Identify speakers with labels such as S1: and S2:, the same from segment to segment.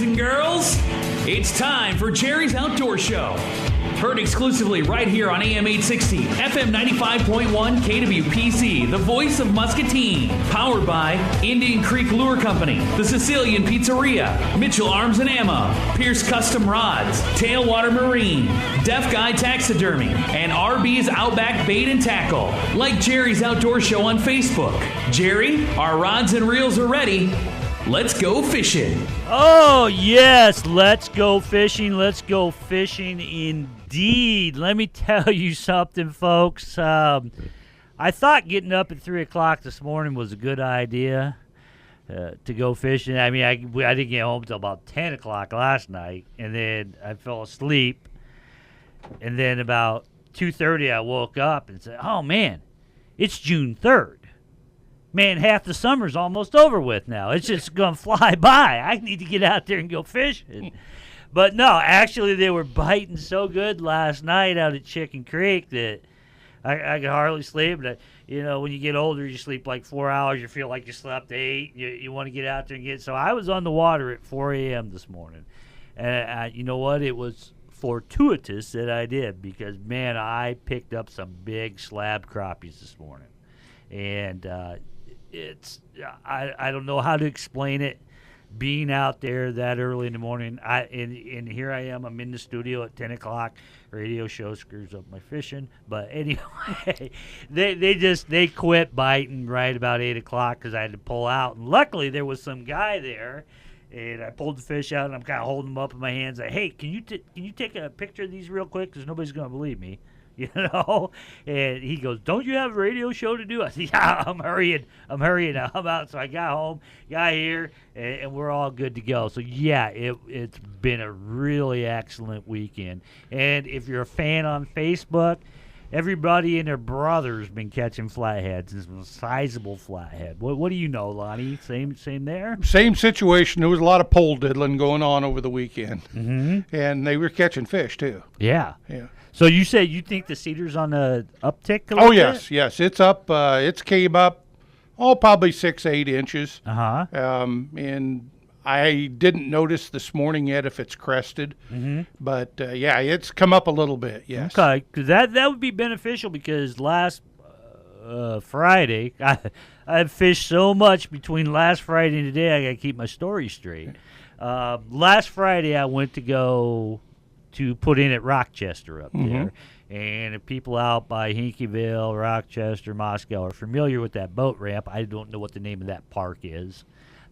S1: boys and girls. It's time for Jerry's Outdoor Show. Heard exclusively right here on AM 860, FM 95.1, KWPC, the voice of Muscatine. Powered by Indian Creek Lure Company, the Sicilian Pizzeria, Mitchell Arms and Ammo, Pierce Custom Rods, Tailwater Marine, Deaf Guy Taxidermy, and RB's Outback Bait and Tackle. Like Jerry's Outdoor Show on Facebook. Jerry, our rods and reels are ready. Let's go fishing.
S2: Oh, yes. Let's go fishing. Let's go fishing indeed. Let me tell you something, folks. I thought getting up at 3 o'clock this morning was a good idea to go fishing. I mean, I didn't get home until about 10 o'clock last night, and then I fell asleep. And then about 2:30, I woke up and said, oh, man, it's June 3rd. Man, half the summer's almost over with now. It's just going to fly by. I need to get out there and go fishing. But no, actually, they were biting so good last night out at Chicken Creek that I could hardly sleep. But, you know, when you get older, you sleep like 4 hours. You feel like you slept 8. You want to get out there and get. So I was on the water at 4 a.m. this morning. And you know what? It was fortuitous that I did because, man, I picked up some big slab crappies this morning. And I don't know how to explain it, being out there that early in the morning. And here I am. I'm in the studio at 10 o'clock. Radio show screws up my fishing. But anyway, they quit biting right about 8 o'clock because I had to pull out. And luckily, there was some guy there. And I pulled the fish out, and I'm kind of holding them up in my hands. Like, hey, can you take a picture of these real quick? Because nobody's going to believe me. You know, and he goes, don't you have a radio show to do? I said, yeah, I'm hurrying. I'm out. So I got home, got here, and we're all good to go. So, yeah, it's been a really excellent weekend. And if you're a fan on Facebook, everybody and their brother's been catching flatheads. It's a sizable flathead. What do you know, Lonnie? Same there?
S3: Same situation. There was a lot of pole diddling going on over the weekend.
S2: Mm-hmm.
S3: And they were catching fish, too.
S2: Yeah.
S3: Yeah.
S2: So you said you think the Cedar's on the uptick a little bit?
S3: Yes. It's up. It's came up, probably 6-8 inches.
S2: Uh-huh.
S3: And I didn't notice this morning yet if it's crested.
S2: Mm-hmm.
S3: But, yeah, it's come up a little bit, yes.
S2: Okay, because that would be beneficial because last Friday, I fished so much between last Friday and today, I got to keep my story straight. Last Friday, I went to go to put in at Rochester up there. And if people out by Hinkyville, Rochester, Moscow are familiar with that boat ramp, I don't know what the name of that park is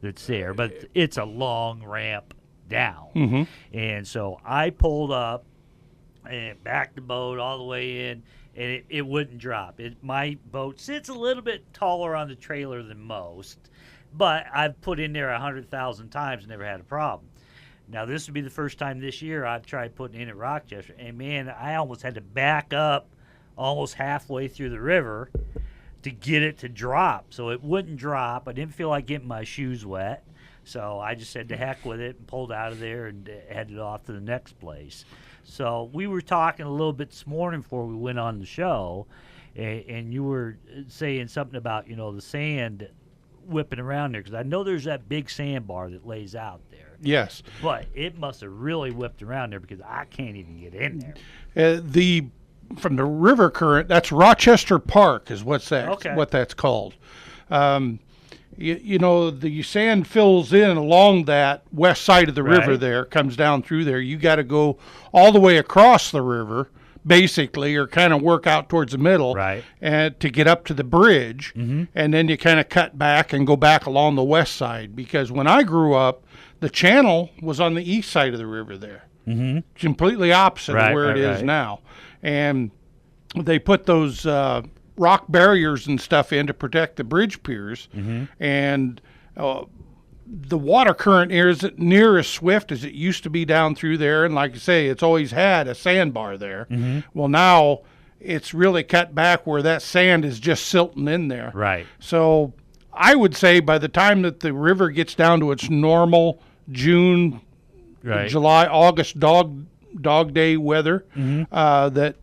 S2: that's there, but it's a long ramp down.
S3: Mm-hmm.
S2: And so I pulled up and backed the boat all the way in, and it wouldn't drop. My boat sits a little bit taller on the trailer than most, but I've put in there 100,000 times and never had a problem. Now, this would be the first time this year I've tried putting in at Rochester, and, man, I almost had to back up almost halfway through the river to get it to drop. So it wouldn't drop. I didn't feel like getting my shoes wet, so I just said to heck with it and pulled out of there and headed off to the next place. So we were talking a little bit this morning before we went on the show, and you were saying something about, you know, the sand whipping around there, because I know there's that big sandbar that lays out there.
S3: Yes.
S2: But it must have really whipped around there because I can't even get in there.
S3: From the river current, that's Rochester Park is what that's called. You know, the sand fills in along that west side of the river there, comes down through there. You got to go all the way across the river, basically, or kind of work out towards the middle and to get up to the bridge.
S2: Mm-hmm.
S3: And then you kind of cut back and go back along the west side. Because when I grew up, the channel was on the east side of the river there.
S2: Mm-hmm.
S3: Completely opposite of where it is now. And they put those rock barriers and stuff in to protect the bridge piers.
S2: Mm-hmm.
S3: And the water current isn't near as swift as it used to be down through there. And like I say, it's always had a sandbar there.
S2: Mm-hmm.
S3: Well, now it's really cut back where that sand is just silting in there.
S2: Right.
S3: So I would say by the time that the river gets down to its normal June, July, August dog day weather,
S2: mm-hmm.
S3: That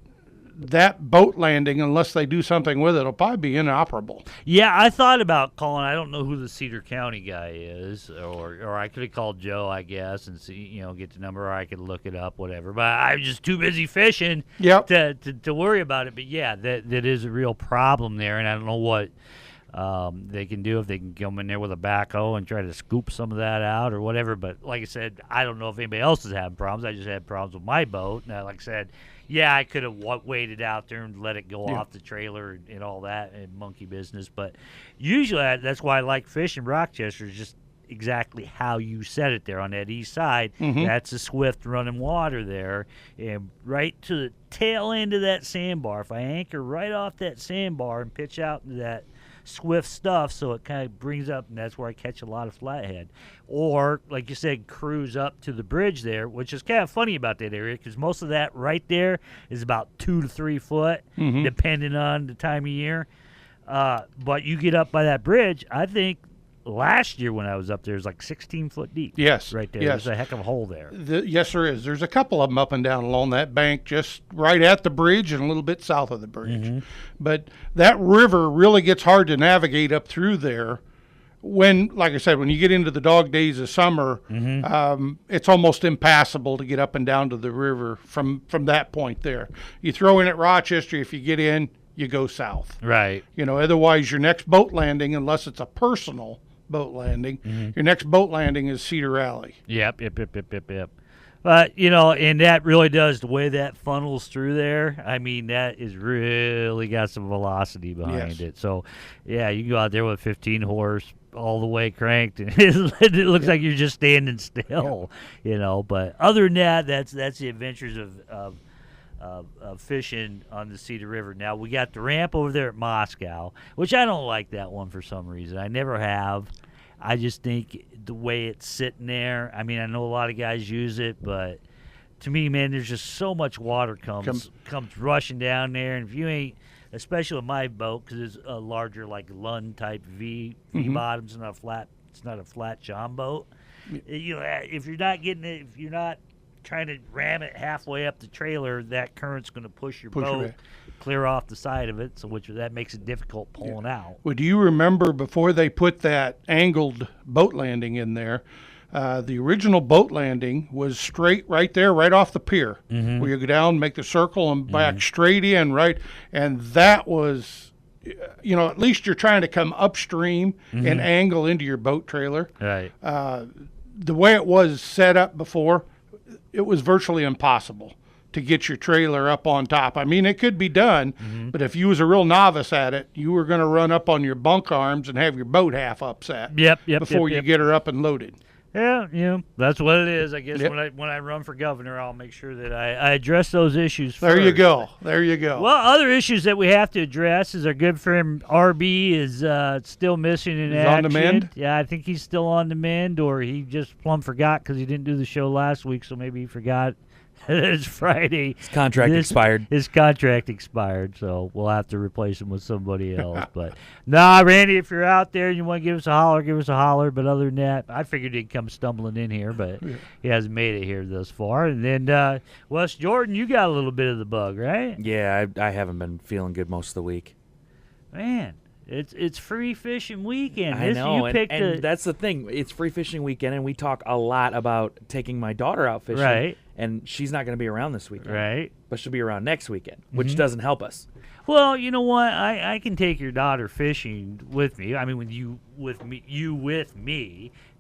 S3: that boat landing, unless they do something with it, will probably be inoperable.
S2: Yeah, I thought about calling. I don't know who the Cedar County guy is, or I could have called Joe, I guess, and see, get the number, or I could look it up, whatever. But I'm just too busy fishing to worry about it. But yeah, that is a real problem there, and I don't know what they can do, if they can come in there with a backhoe and try to scoop some of that out or whatever. But like I said, I don't know if anybody else is having problems. I just had problems with my boat. And like I said, yeah, I could have waited out there and let it go off the trailer and all that and monkey business. But usually that's why I like fishing Rochester, is just exactly how you said it there on that east side. That's a swift running water there. And right to the tail end of that sandbar, if I anchor right off that sandbar and pitch out into that swift stuff, so it kind of brings up, and that's where I catch a lot of flathead. Or, like you said, cruise up to the bridge there, which is kind of funny about that area, because most of that right there is about 2 to 3 foot, depending on the time of year. But you get up by that bridge, I think last year when I was up there, it was like 16 foot deep.
S3: Yes.
S2: Right there.
S3: Yes.
S2: There's a heck of a hole there.
S3: Yes, there is. There's a couple of them up and down along that bank, just right at the bridge and a little bit south of the bridge. But that river really gets hard to navigate up through there. When, like I said, when you get into the dog days of summer, it's almost impassable to get up and down to the river from that point there. You throw in at Rochester, if you get in, you go south.
S2: Right.
S3: Otherwise your next boat landing, unless it's a personal boat landing, your next boat landing is Cedar Alley.
S2: Yep. But, and that really does, the way that funnels through there, I mean, that is really got some velocity behind it. So, yeah, you can go out there with 15 horse all the way cranked, and it looks like you're just standing still, But other than that, that's the adventures of fishing on the Cedar River. Now, we got the ramp over there at Moscow, which I don't like that one for some reason. I never have. I just think the way it's sitting there, I mean, I know a lot of guys use it, but to me, man, there's just so much water comes rushing down there, and if you ain't, especially with my boat, because it's a larger, like Lund type V bottoms, it's not a flat John boat. If you're not getting it, if you're not trying to ram it halfway up the trailer, that current's going to push your boat clear off the side of it, which that makes it difficult pulling out.
S3: Well, do you remember before they put that angled boat landing in there, the original boat landing was straight right there, right off the pier, where you go down, make the circle, and back straight in, right? And that was, at least you're trying to come upstream and angle into your boat trailer.
S2: Right.
S3: The way it was set up before, it was virtually impossible to get your trailer up on top. I mean, it could be done, but if you was a real novice at it, you were going to run up on your bunk arms and have your boat half upset before you get her up and loaded.
S2: Yeah, that's what it is. I guess when I run for governor, I'll make sure that I address those issues first.
S3: There you go.
S2: Well, other issues that we have to address is our good friend RB is still missing in action.
S3: On the mend?
S2: Yeah, I think he's still on the mend, or he just plumb forgot because he didn't do the show last week, so maybe he forgot. It's Friday.
S4: His contract expired.
S2: His contract expired, so we'll have to replace him with somebody else. But nah, Randy, if you're out there and you want to give us a holler, give us a holler. But other than that, I figured he'd come stumbling in here, but he hasn't made it here thus far. And then, Wes Jordan, you got a little bit of the bug, right?
S4: Yeah, I haven't been feeling good most of the week.
S2: Man, it's free fishing weekend.
S4: I know, and that's the thing. It's free fishing weekend, and we talk a lot about taking my daughter out fishing.
S2: Right.
S4: And she's not going to be around this weekend.
S2: Right.
S4: But she'll be around next weekend, which doesn't help us.
S2: Well, you know what? I can take your daughter fishing with me. I mean, when you with me,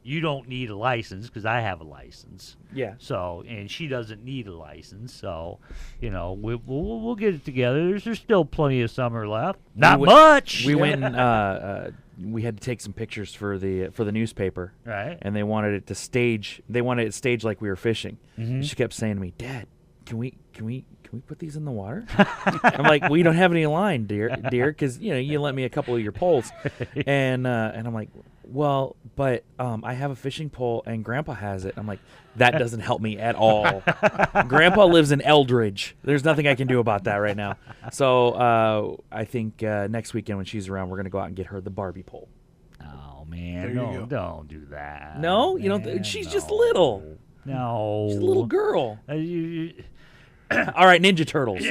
S2: you don't need a license because I have a license.
S4: Yeah.
S2: So, and she doesn't need a license. So, we'll get it together. There's still plenty of summer left. Not much.
S4: We went and we had to take some pictures for the newspaper.
S2: Right.
S4: And they wanted it to stage. They wanted it staged like we were fishing. And she kept saying to me, "Dad, can we put these in the water?" I'm like, "We don't have any line, dear, because you lent me a couple of your poles." And I'm like, "Well, but I have a fishing pole and Grandpa has it." I'm like, "That doesn't help me at all. Grandpa lives in Eldridge. There's nothing I can do about that right now." So I think next weekend when she's around, we're gonna go out and get her the Barbie pole.
S2: Oh man, don't do that.
S4: No, she's just little.
S2: No,
S4: she's a little girl. All right, Ninja Turtles.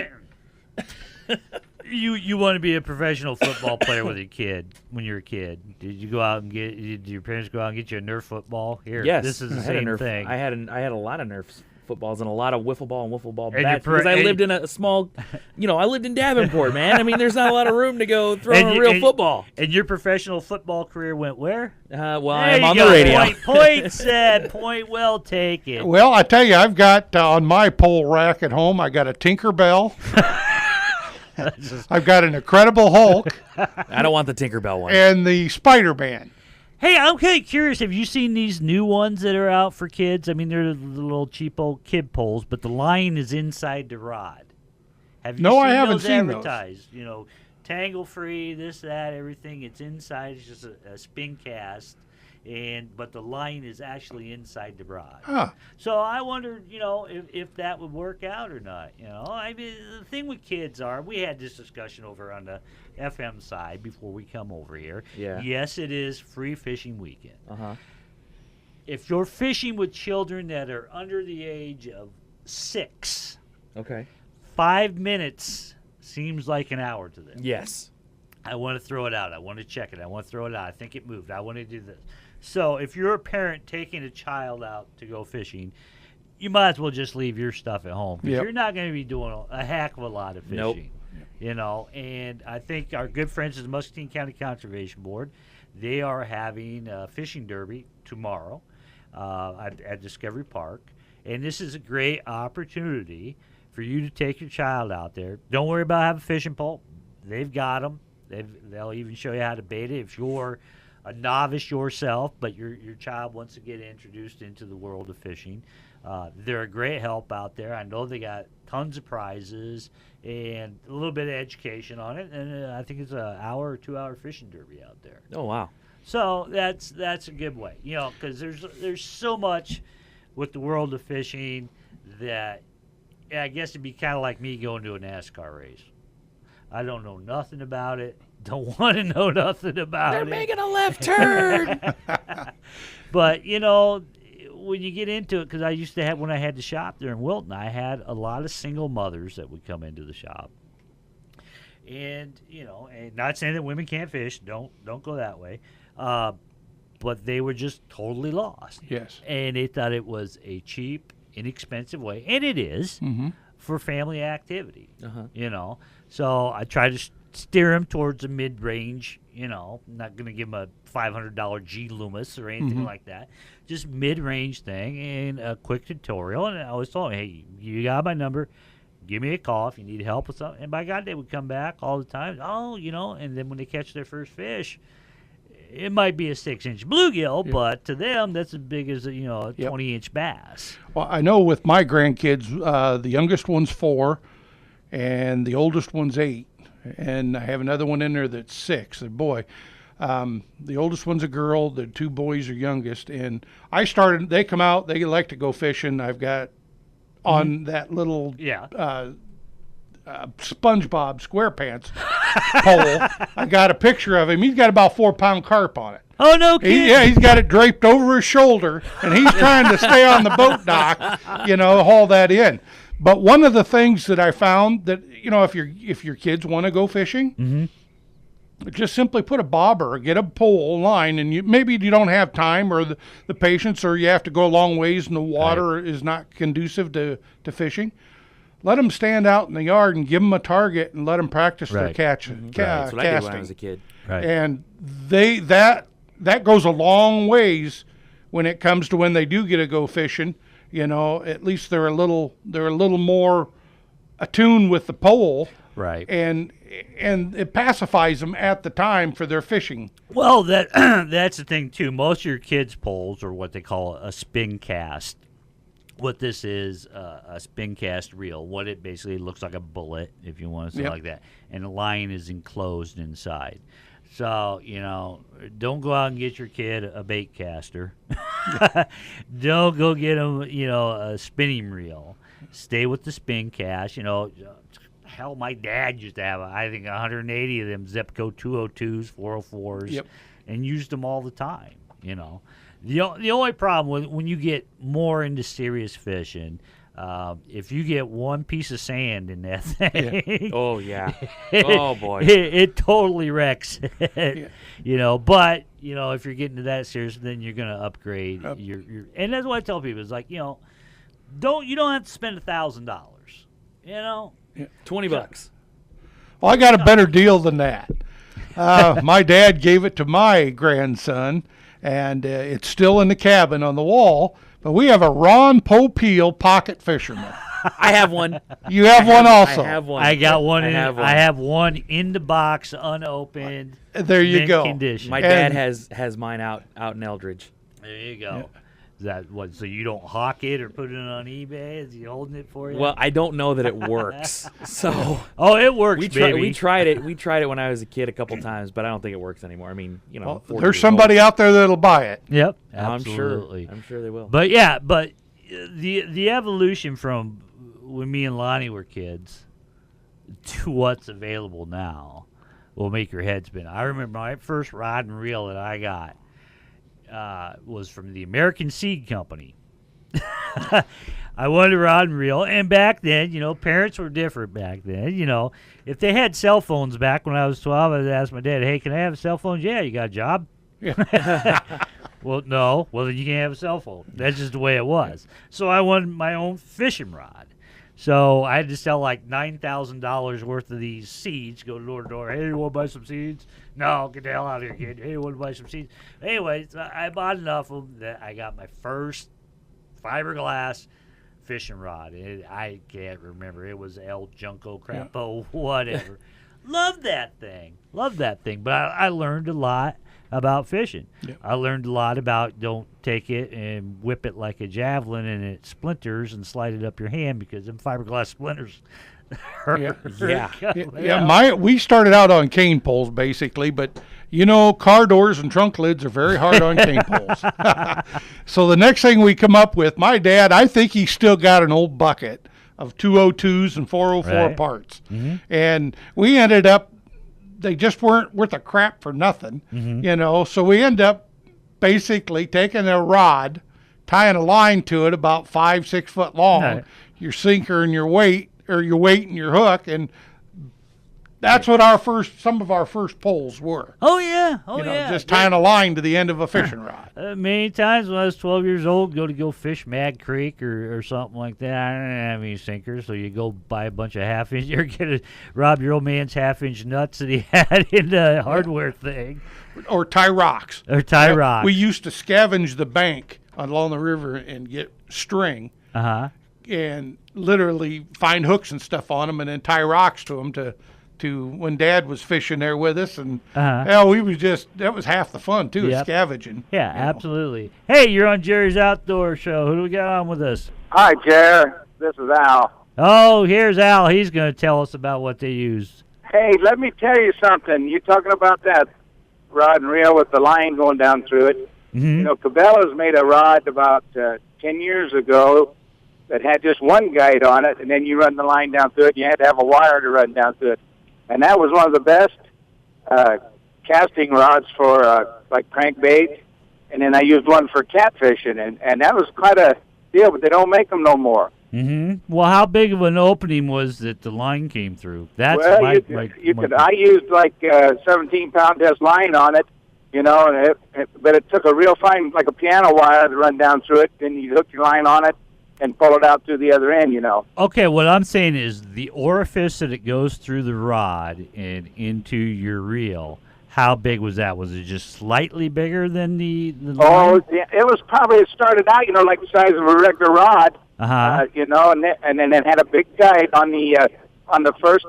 S2: You want to be a professional football player with a kid when you're a kid. Did you go out and did your parents go out and get you a Nerf football? Here,
S4: yes,
S2: this is the same thing.
S4: I had a lot of Nerf footballs and a lot of wiffle ball bats because I lived in a small, I lived in Davenport, man. I mean, there's not a lot of room to go throw a real football.
S2: And your professional football career went where?
S4: I'm on the radio.
S2: Point said, point well taken.
S3: Well, I tell you, I've got on my pole rack at home, I got a Tinkerbell. I've got an Incredible Hulk.
S4: I don't want the Tinkerbell one.
S3: And the Spider-Man.
S2: Hey, I'm kind of curious. Have you seen these new ones that are out for kids? I mean, they're the little cheapo kid poles, but the line is inside the rod. Have you
S3: I haven't seen
S2: advertised? Those. Tangle free, this, that, everything. It's inside. It's just a spin cast, but the line is actually inside the rod.
S3: Huh.
S2: So I wondered, if that would work out or not. I mean, the thing with kids we had this discussion over on the FM side before we come over here.
S4: Yeah.
S2: Yes, it is free fishing weekend.
S4: Uh-huh.
S2: If you're fishing with children that are under the age of 6,
S4: okay,
S2: 5 minutes seems like an hour to them.
S4: Yes.
S2: I want to throw it out. I want to check it. I want to throw it out. I think it moved. I want to do this. So if you're a parent taking a child out to go fishing, you might as well just leave your stuff at home. Because you're not going to be doing a heck of a lot of fishing.
S4: Nope.
S2: And I think our good friends at the Muscatine County Conservation Board, they are having a fishing derby tomorrow at Discovery Park. And this is a great opportunity for you to take your child out there. Don't worry about having a fishing pole. They've got them. They'll even show you how to bait it if you're a novice yourself, but your child wants to get introduced into the world of fishing. They're a great help out there. I know they got tons of prizes and a little bit of education on it, and I think it's an hour or 2 hour fishing derby out there.
S4: Oh, wow.
S2: So that's a good way, because there's so much with the world of fishing that I guess it'd be kind of like me going to a NASCAR race. I don't know nothing about it. Don't want to know nothing about it.
S4: They're making a left turn.
S2: But, when you get into it, because I used to have, when I had the shop there in Wilton, I had a lot of single mothers that would come into the shop. And, and not saying that women can't fish. Don't go that way. But they were just totally lost.
S3: Yes.
S2: And they thought it was a cheap, inexpensive way, and it is, for family activity.
S4: Uh-huh.
S2: So I try to steer them towards a mid-range. I'm not going to give them a $500 G Loomis or anything like that. Just mid-range thing and a quick tutorial. And I always told them, hey, you got my number. Give me a call if you need help with something. And by God, they would come back all the time. Oh, and then when they catch their first fish, it might be a 6-inch bluegill, but to them, that's as big as a 20-inch bass.
S3: Well, I know with my grandkids, the youngest one's 4, and the oldest one's 8, and I have another one in there that's 6, a boy. The oldest one's a girl. The 2 boys are youngest, and they come out. They like to go fishing. I've got on that little SpongeBob SquarePants pole. I got a picture of him. He's got about 4-pound carp on it.
S2: Oh, no kidding.
S3: He's got it draped over his shoulder, and he's trying to stay on the boat dock, haul that in. But one of the things that I found that, if your kids want to go fishing, just simply put a bobber, get a pole line, and maybe you don't have time or the patience, or you have to go a long ways and the water is not conducive to fishing. Let them stand out in the yard and give them a target and let them practice their catching.
S4: That's what I did when I was a kid.
S2: Right.
S3: And that goes a long ways when it comes to when they do get to go fishing. At least they're a little more attuned with the pole.
S2: Right.
S3: And it pacifies them at the time for their fishing.
S2: Well, that's the thing too. Most of your kids' poles are what they call a spin cast. What this is, a spin cast reel. What it basically looks like a bullet, if you want to say like that, and the line is enclosed inside. So, don't go out and get your kid a bait caster. Don't go get them, a spinning reel. Stay with the spin cast. Hell, my dad used to have, I think, 180 of them Zepco 202s, 404s, and used them all the time, The only problem when you get more into serious fishing, If you get one piece of sand in that thing,
S4: oh yeah, oh boy,
S2: it totally wrecks it. But if you're getting to that serious, then you're gonna upgrade your. And that's what I tell people is like, you don't have to spend $1,000.
S4: $20.
S3: Well, I got a better deal than that. My dad gave it to my grandson, and it's still in the cabin on the wall. But we have a Ron Popeil pocket fisherman.
S4: I have one.
S3: You have one also.
S4: I have one.
S2: I got one.
S4: I
S2: have one in the box, unopened.
S3: There you
S2: mint
S3: go.
S2: Condition.
S4: My dad has mine out in Eldridge.
S2: There you go. Yeah. Is that what? So you don't hawk it or put it on eBay? Is he holding it for you?
S4: Well, I don't know that it works. So
S2: it works.
S4: We tried it. We tried it when I was a kid a couple times, but I don't think it works anymore. I mean,
S3: there's somebody out there that'll buy it.
S2: Yep, absolutely.
S4: I'm sure they will.
S2: But the evolution from when me and Lonnie were kids to what's available now will make your head spin. I remember my first rod and reel that I got was from the American Seed Company. I wanted a rod and reel, and back then, parents were different back then. If they had cell phones back when I was 12, I'd ask my dad, "Hey, can I have a cell phone?" "Yeah, you got a job?" Yeah. Well, no. Well, then you can't have a cell phone. That's just the way it was. So I wanted my own fishing rod. So I had to sell like $9,000 worth of these seeds, go door to door. "Hey, you want to buy some seeds?" "No, get the hell out of here, kid." "Hey, you want to buy some seeds?" Anyway, so I bought enough of them that I got my first fiberglass fishing rod. I can't remember. It was El Junco Crapo, whatever. Love that thing. But I learned a lot about fishing. Yep. I learned a lot about don't take it and whip it like a javelin and it splinters and slide it up your hand, because them fiberglass splinters hurt.
S3: We started out on cane poles basically, but car doors and trunk lids are very hard on cane poles. So the next thing we come up with, my dad, I think he's still got an old bucket of 202s and 404 parts. Mm-hmm. And we ended up, they just weren't worth a crap for nothing, so we end up basically taking a rod, tying a line to it about 5-6 foot long, your sinker and your weight, or your weight and your hook, and that's what some of our first poles were.
S2: Oh yeah,
S3: just tying a line to the end of a fishing rod.
S2: Many times when I was 12 years old, go fish Mad Creek or something like that. I didn't have any sinkers, so you go buy a bunch of half-inch, or rob your old man's half-inch nuts that he had in the hardware thing.
S3: Or tie rocks.
S2: Rocks.
S3: We used to scavenge the bank along the river and get string. And literally find hooks and stuff on them, and then tie rocks to them to when Dad was fishing there with us, and that was half the fun too, scavenging.
S2: Yeah, absolutely. Hey, you're on Jerry's Outdoor Show. Who do we got on with us?
S5: Hi, Jerry. This is Al.
S2: Oh, here's Al. He's going to tell us about what they used.
S5: Hey, let me tell you something. You're talking about that rod and reel with the line going down through it.
S2: Mm-hmm.
S5: Cabela's made a rod about 10 years ago that had just one guide on it, and then you run the line down through it. You had to have a wire to run down through it. And that was one of the best casting rods for like crankbait. And then I used one for catfishing, and that was quite a deal, but they don't make them no more.
S2: Mm-hmm. Well, how big of an opening was that the line came through? That's
S5: I used like 17-pound test line on it, but it took a real fine, like a piano wire to run down through it. Then you hook your line on it and pull it out through the other end,
S2: Okay, what I'm saying is the orifice that it goes through the rod and into your reel, how big was that? Was it just slightly bigger than the line?
S5: Yeah, it was probably, it started out, like the size of a regular rod, and then it had a big guide on the first,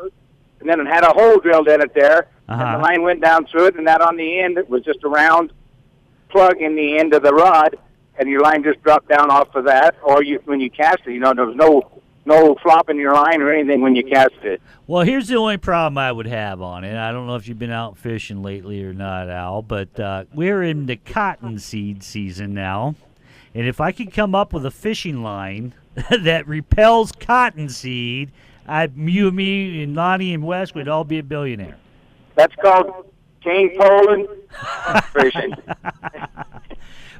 S5: and then it had a hole drilled in it there, and the line went down through it, and that on the end, it was just a round plug in the end of the rod, and your line just dropped down off of that, or when you cast it, there was no flopping your line or anything when you cast it.
S2: Well, here's the only problem I would have on it. I don't know if you've been out fishing lately or not, Al, but we're in the cottonseed season now, and if I could come up with a fishing line that repels cottonseed, you, me, and Lonnie and Wes would all be a billionaire.
S5: That's called cane poling fishing.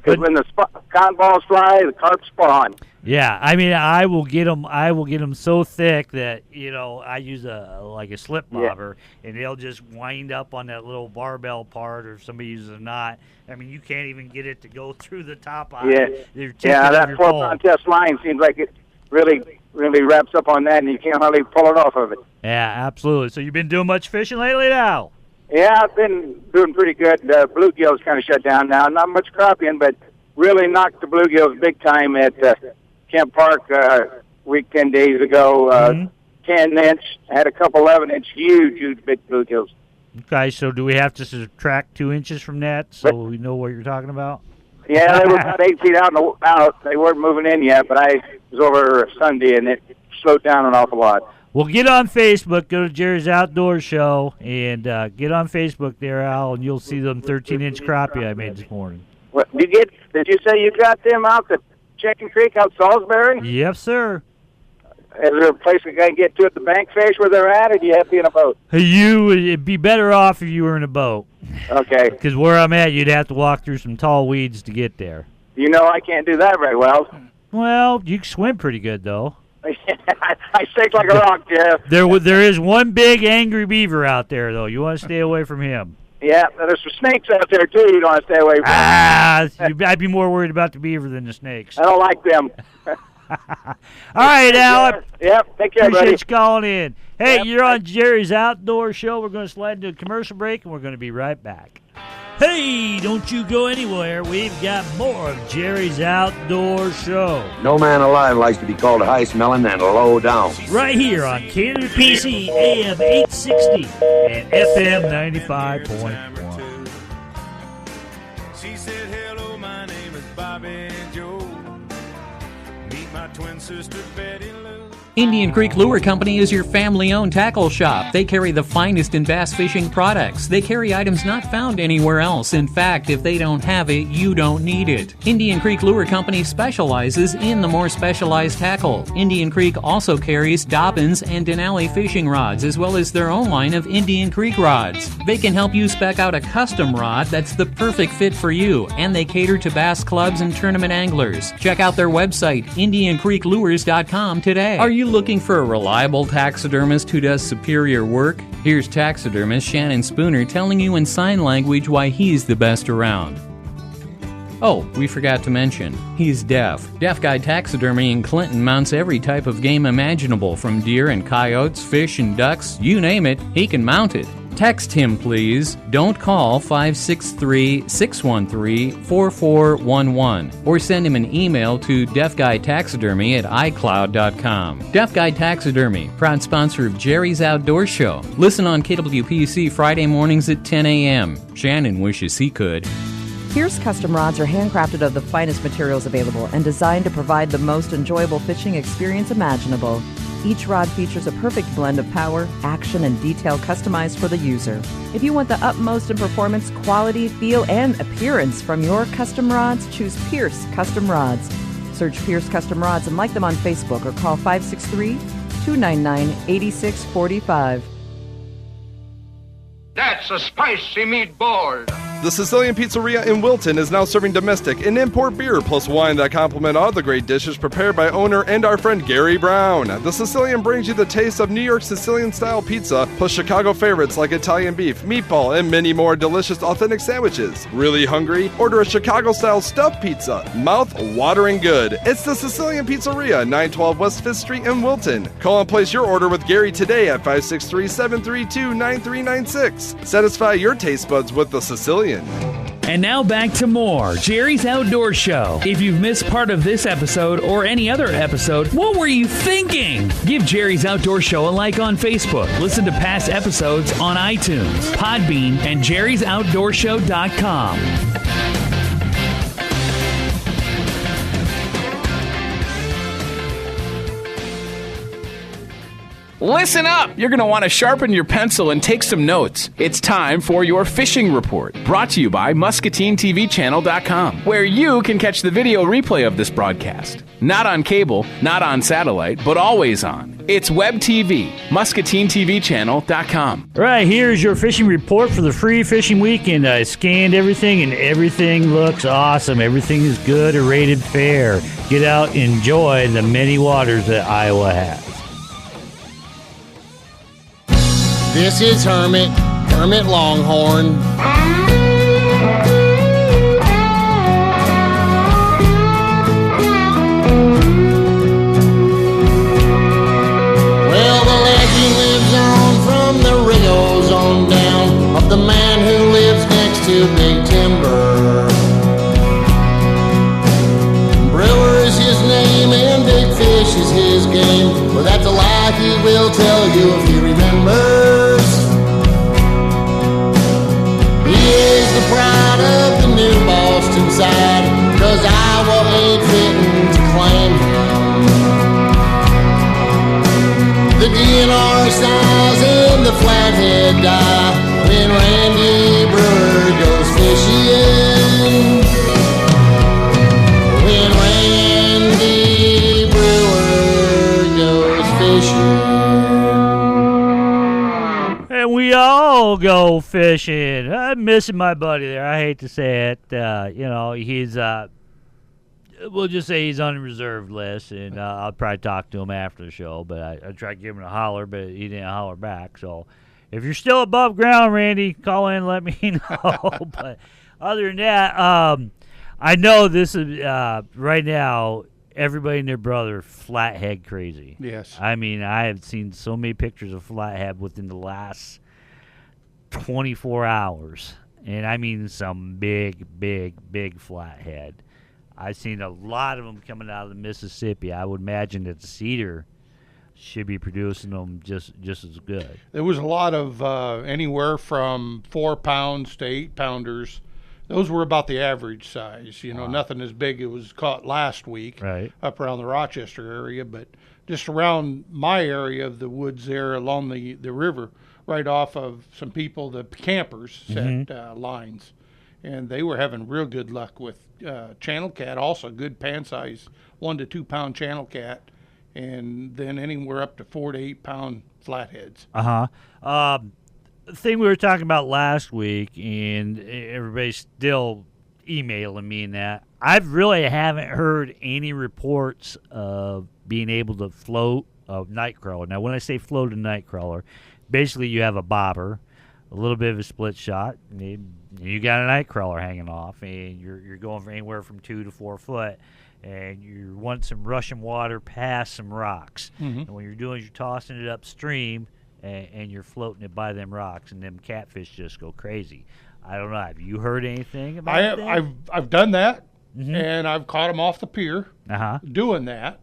S5: Because when the cotton balls fly, the carp spawn.
S2: Yeah, I mean, I will get them so thick that, I use a slip bobber, and they'll just wind up on that little barbell part, or if somebody uses a knot. I mean, you can't even get it to go through the top of it.
S5: Yeah, that 4-pound test line seems like it really wraps up on that, and you can't hardly pull it off of it.
S2: Yeah, absolutely. So you've been doing much fishing lately now?
S5: Yeah, I've been doing pretty good. Bluegill's kind of shut down now. Not much crappie, but really knocked the bluegills big time at Kemp Park week 10 days ago. 10-inch, had a couple 11-inch, huge big bluegills.
S2: Okay, so do we have to subtract 2 inches from that so we know what you're talking about?
S5: Yeah, they were about 8 feet out. They weren't moving in yet, but I was over Sunday, and it slowed down an awful lot.
S2: Well, get on Facebook, go to Jerry's Outdoor Show, and get on Facebook there, Al, and you'll see them 13-inch crappie I made this morning.
S5: What, did you say you got them out the Chicken Creek out Salisbury?
S2: Yes, sir.
S5: Is there a place we can get to at the bank fish where they're at, or do you have to be in a boat?
S2: It'd be better off if you were in a boat.
S5: Okay.
S2: Because where I'm at, you'd have to walk through some tall weeds to get there.
S5: I can't do that very well.
S2: Well, you can swim pretty good, though.
S5: I stink like a rock, Jeff.
S2: There is one big angry beaver out there, though. You want to stay away from him.
S5: Yeah, there's some snakes out there, too, you don't want to stay away from.
S2: I'd be more worried about the beaver than the snakes.
S5: I don't like them.
S2: All right, Al.
S5: Yep, take care, buddy.
S2: Appreciate you calling in. Hey, you're on Jerry's Outdoor Show. We're going to slide into a commercial break, and we're going to be right back. Hey, don't you go anywhere. We've got more of Jerry's Outdoor Show.
S6: No man alive likes to be called high-smelling and low down.
S2: Right here on KWPC AM 860 and FM 95.1.
S7: She said, hello, my name is Bobby Joe. Meet my twin sister, Betty Lou.
S8: Indian Creek Lure Company is your family-owned tackle shop. They carry the finest in bass fishing products. They carry items not found anywhere else. In fact, if they don't have it, you don't need it. Indian Creek Lure Company specializes in the more specialized tackle. Indian Creek also carries Dobbins and Denali fishing rods, as well as their own line of Indian Creek rods. They can help you spec out a custom rod that's the perfect fit for you, and they cater to bass clubs and tournament anglers. Check out their website, IndianCreekLures.com today. Are you looking for a reliable taxidermist who does superior work? Here's taxidermist Shannon Spooner telling you in sign language why he's the best around. Oh, we forgot to mention, he's deaf. Deaf Guy Taxidermy in Clinton mounts every type of game imaginable, from deer and coyotes, fish and ducks, you name it, he can mount it. Text him, please. Don't call 563-613-4411 or send him an email to deafguytaxidermy@icloud.com. Deaf Guy Taxidermy, proud sponsor of Jerry's Outdoor Show. Listen on KWPC Friday mornings at 10 a.m. Shannon wishes he could.
S9: Pierce custom rods are handcrafted of the finest materials available and designed to provide the most enjoyable fishing experience imaginable. Each rod features a perfect blend of power, action, and detail customized for the user. If you want the utmost in performance, quality, feel, and appearance from your custom rods, choose Pierce Custom Rods. Search Pierce Custom Rods and like them on Facebook or call 563-299-8645.
S10: That's a spicy meatball.
S11: The Sicilian Pizzeria in Wilton is now serving domestic and import beer plus wine that complement all the great dishes prepared by owner and our friend Gary Brown. The Sicilian brings you the taste of New York Sicilian-style pizza plus Chicago favorites like Italian beef, meatball, and many more delicious authentic sandwiches. Really hungry? Order a Chicago-style stuffed pizza. Mouth-watering good. It's the Sicilian Pizzeria, 912 West 5th Street in Wilton. Call and place your order with Gary today at 563-732-9396. Satisfy your taste buds with the Sicilian.
S1: And now back to more Jerry's Outdoor Show. If you've missed part of this episode or any other episode, what were you thinking? Give Jerry's Outdoor Show a like on Facebook. Listen to past episodes on iTunes, Podbean, and jerry'souttdoorshow.com.
S12: Listen up! You're going to want to sharpen your pencil and take some notes. It's time for your fishing report, brought to you by MuscatineTVChannel.com, where you can catch the video replay of this broadcast. Not on cable, not on satellite, but always on. It's web TV, MuscatineTVChannel.com.
S2: All right, here's your fishing report for the free fishing weekend. I scanned everything, and everything looks awesome. Everything is good or rated fair. Get out, enjoy the many waters that Iowa has.
S13: This is Hermit Longhorn. Well, the legend lives on from the Rios on down of the man who lives next to Big Timber. Brewer is his name and Big Fish is his game. Well, that's a lie he will tell you if he remembers. He is the pride of the new Boston side, 'cause Iowa ain't fitting to claim him. The DNR size and the flathead die when Randy Brewer goes fishing. When Randy Brewer goes fishing.
S2: And we all go fishing. I'm missing my buddy there. I hate to say it. He's, we'll just say he's on the reserve list, and I'll probably talk to him after the show, but I tried giving him a holler, but he didn't holler back. So if you're still above ground, Randy, call in and let me know. But other than that, I know this is, right now, everybody and their brother flathead crazy.
S3: Yes.
S2: I mean, I have seen so many pictures of flathead within the last 24 hours. And I mean some big flathead. I've seen a lot of them coming out of the Mississippi. I would imagine that the Cedar should be producing them just as good.
S3: There was a lot of anywhere from 4 pounds to 8 pounders. Those were about the average size, nothing as big as was caught last week up around the Rochester area, but just around my area of the woods there along the river, right off of some people, the campers set lines, and they were having real good luck with channel cat, also good pan size, 1 to 2 pound channel cat, and then anywhere up to 4 to 8 pound flatheads.
S2: Thing we were talking about last week, and everybody's still emailing me and that, I really haven't heard any reports of being able to float a night crawler. Now, when I say float a night crawler, basically you have a bobber, a little bit of a split shot, and you got a night crawler hanging off, and you're going for anywhere from 2 to 4 foot, and you want some rushing water past some rocks. And what you're doing is you're tossing it upstream, and you're floating it by them rocks, and them catfish just go crazy. I don't know. Have you heard anything about that?
S3: I've done that, and I've caught them off the pier doing that,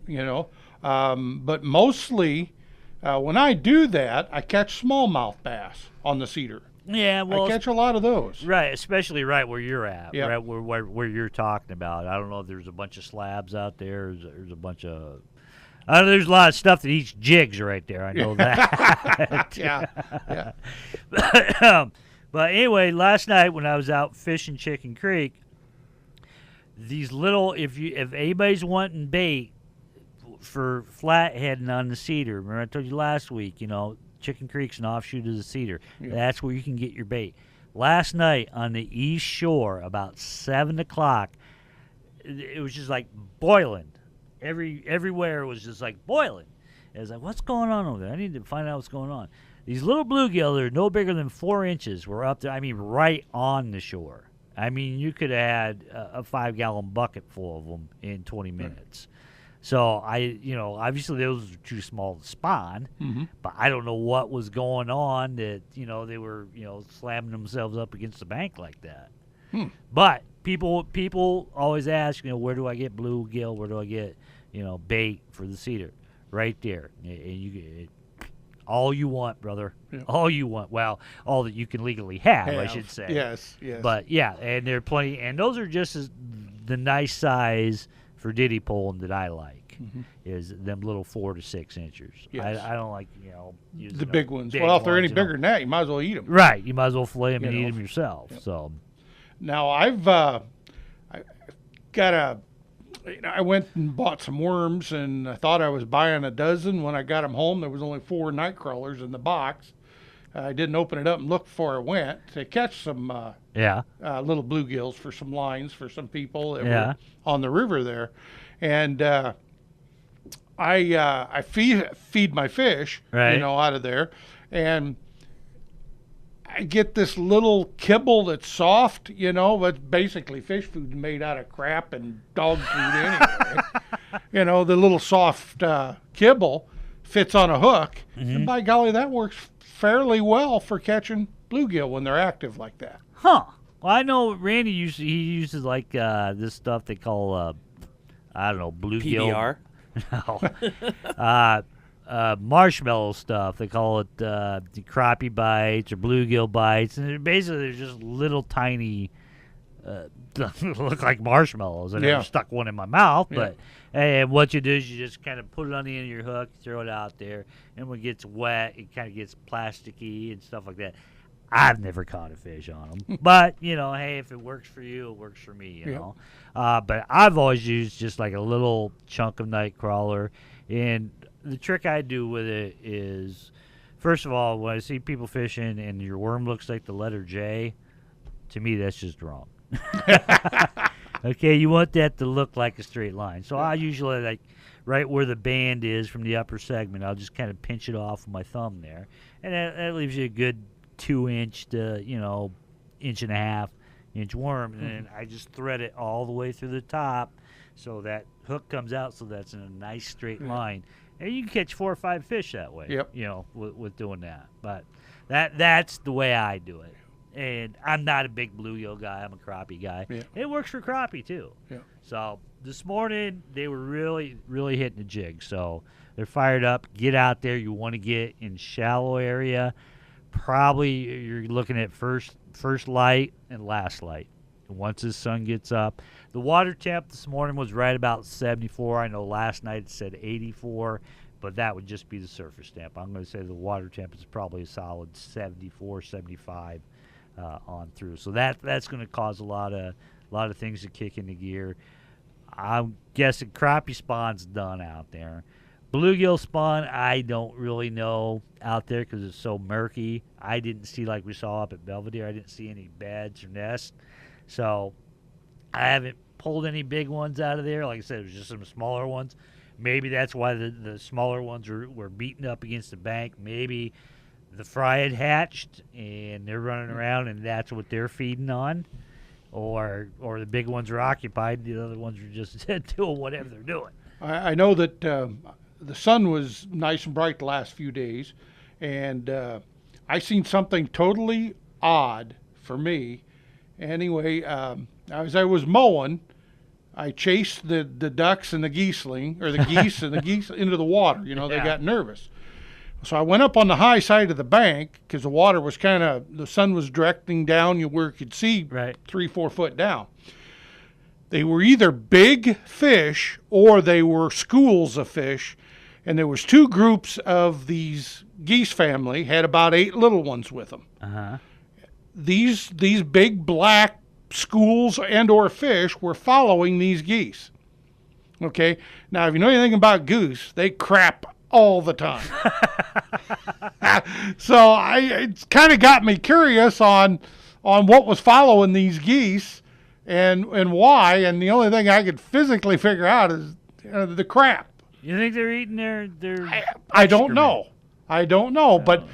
S3: but mostly when I do that, I catch smallmouth bass on the Cedar.
S2: Yeah, well,
S3: I catch a lot of those.
S2: Right, especially right where you're at, right where you're talking about. I don't know if there's a bunch of slabs out there. There's a bunch of there's a lot of stuff that eats jigs right there. I know that.
S3: yeah.
S2: But anyway, last night when I was out fishing Chicken Creek, these little, if anybody's wanting bait for flatheading on the Cedar, remember I told you last week, Chicken Creek's an offshoot of the Cedar. Yeah. That's where you can get your bait. Last night on the east shore, about 7 o'clock, it was just like boiling. Everywhere was just like boiling. I was like, what's going on over there? I need to find out what's going on. These little bluegill that are no bigger than 4 inches were up there, right on the shore. You could have had a 5-gallon bucket full of them in 20 minutes. So, obviously those were too small to spawn, but I don't know what was going on that, they were, slamming themselves up against the bank like that. But people always ask, where do I get bluegill? Where do I get, bait for the Cedar? Right there. And you get all you want, brother. Yeah. All you want. Well, all that you can legally have, I should say.
S3: Yes.
S2: But, yeah, and there are plenty. And those are just the nice size for diddy pulling that I like. like, is them little 4 to 6 inchers.
S3: Yes.
S2: I don't like, using
S3: the big ones. Well, if they're any bigger than that, you might as well eat them.
S2: Right. You might as well fillet them and eat them yourself. Yep. So,
S3: now I went and bought some worms, and I thought I was buying a dozen. When I got them home, there was only 4 night crawlers in the box. I didn't open it up and look before I went to catch some little bluegills for some lines for some people that were on the river there. And I feed my fish, out of there, and I get this little kibble that's soft, but basically fish food made out of crap and dog food anyway. The little soft kibble fits on a hook, and by golly, that works fairly well for catching bluegill when they're active like that.
S2: Huh. Well, I know Randy uses like this stuff they call bluegill.
S4: PBR?
S2: No. Marshmallow stuff. They call it the crappie bites or bluegill bites, and they're just little tiny look like marshmallows. I never stuck one in my mouth, but and what you do is you just kind of put it on the end of your hook, throw it out there, and when it gets wet, it kind of gets plasticky and stuff like that. I've never caught a fish on them, but hey, if it works for you, it works for me. You know, but I've always used just like a little chunk of night crawler, and the trick I do with it is, first of all, when I see people fishing and your worm looks like the letter J, to me that's just wrong. Okay, you want that to look like a straight line. So I usually, like, right where the band is from the upper segment, I'll just kind of pinch it off with my thumb there. And that leaves you a good 2-inch to, 1.5-inch worm. And then I just thread it all the way through the top so that hook comes out so that's in a nice straight line. And you can catch 4 or 5 fish that way, with doing that. But that's the way I do it. And I'm not a big bluegill guy. I'm a crappie guy. Yeah. It works for crappie, too. Yeah. So this morning, they were really, really hitting the jig. So they're fired up. Get out there. You want to get in shallow area. Probably you're looking at first light and last light. Once the sun gets up. The water temp this morning was right about 74. I know last night it said 84. But that would just be the surface temp. I'm going to say the water temp is probably a solid 74, 75. On through, so that's going to cause a lot of things to kick into gear. I'm guessing crappie spawn's done out there. Bluegill spawn, I don't really know out there because it's so murky. I didn't see, like we saw up at Belvedere, I didn't see any beds or nests, so I haven't pulled any big ones out of there. Like I said, it was just some smaller ones. Maybe that's why the smaller ones were beating up against the bank. Maybe the fry had hatched and they're running around and that's what they're feeding on, or the big ones are occupied, the other ones are just doing whatever they're doing.
S3: I know that the sun was nice and bright the last few days, and I seen something totally odd for me. Anyway, as I was mowing, I chased the ducks and the geeseling, or the geese and the geese into the water. They got nervous. So I went up on the high side of the bank because the water was the sun was directing down where you could see 3-4 foot down. They were either big fish or they were schools of fish, and there was 2 groups of these geese family, had about 8 little ones with them. Uh-huh. These big black schools and or fish were following these geese. Okay, now if you know anything about goose, they crap all the time. So it kind of got me curious on what was following these geese and why, and the only thing I could physically figure out is the crap.
S2: You think they're eating their
S3: I don't know. But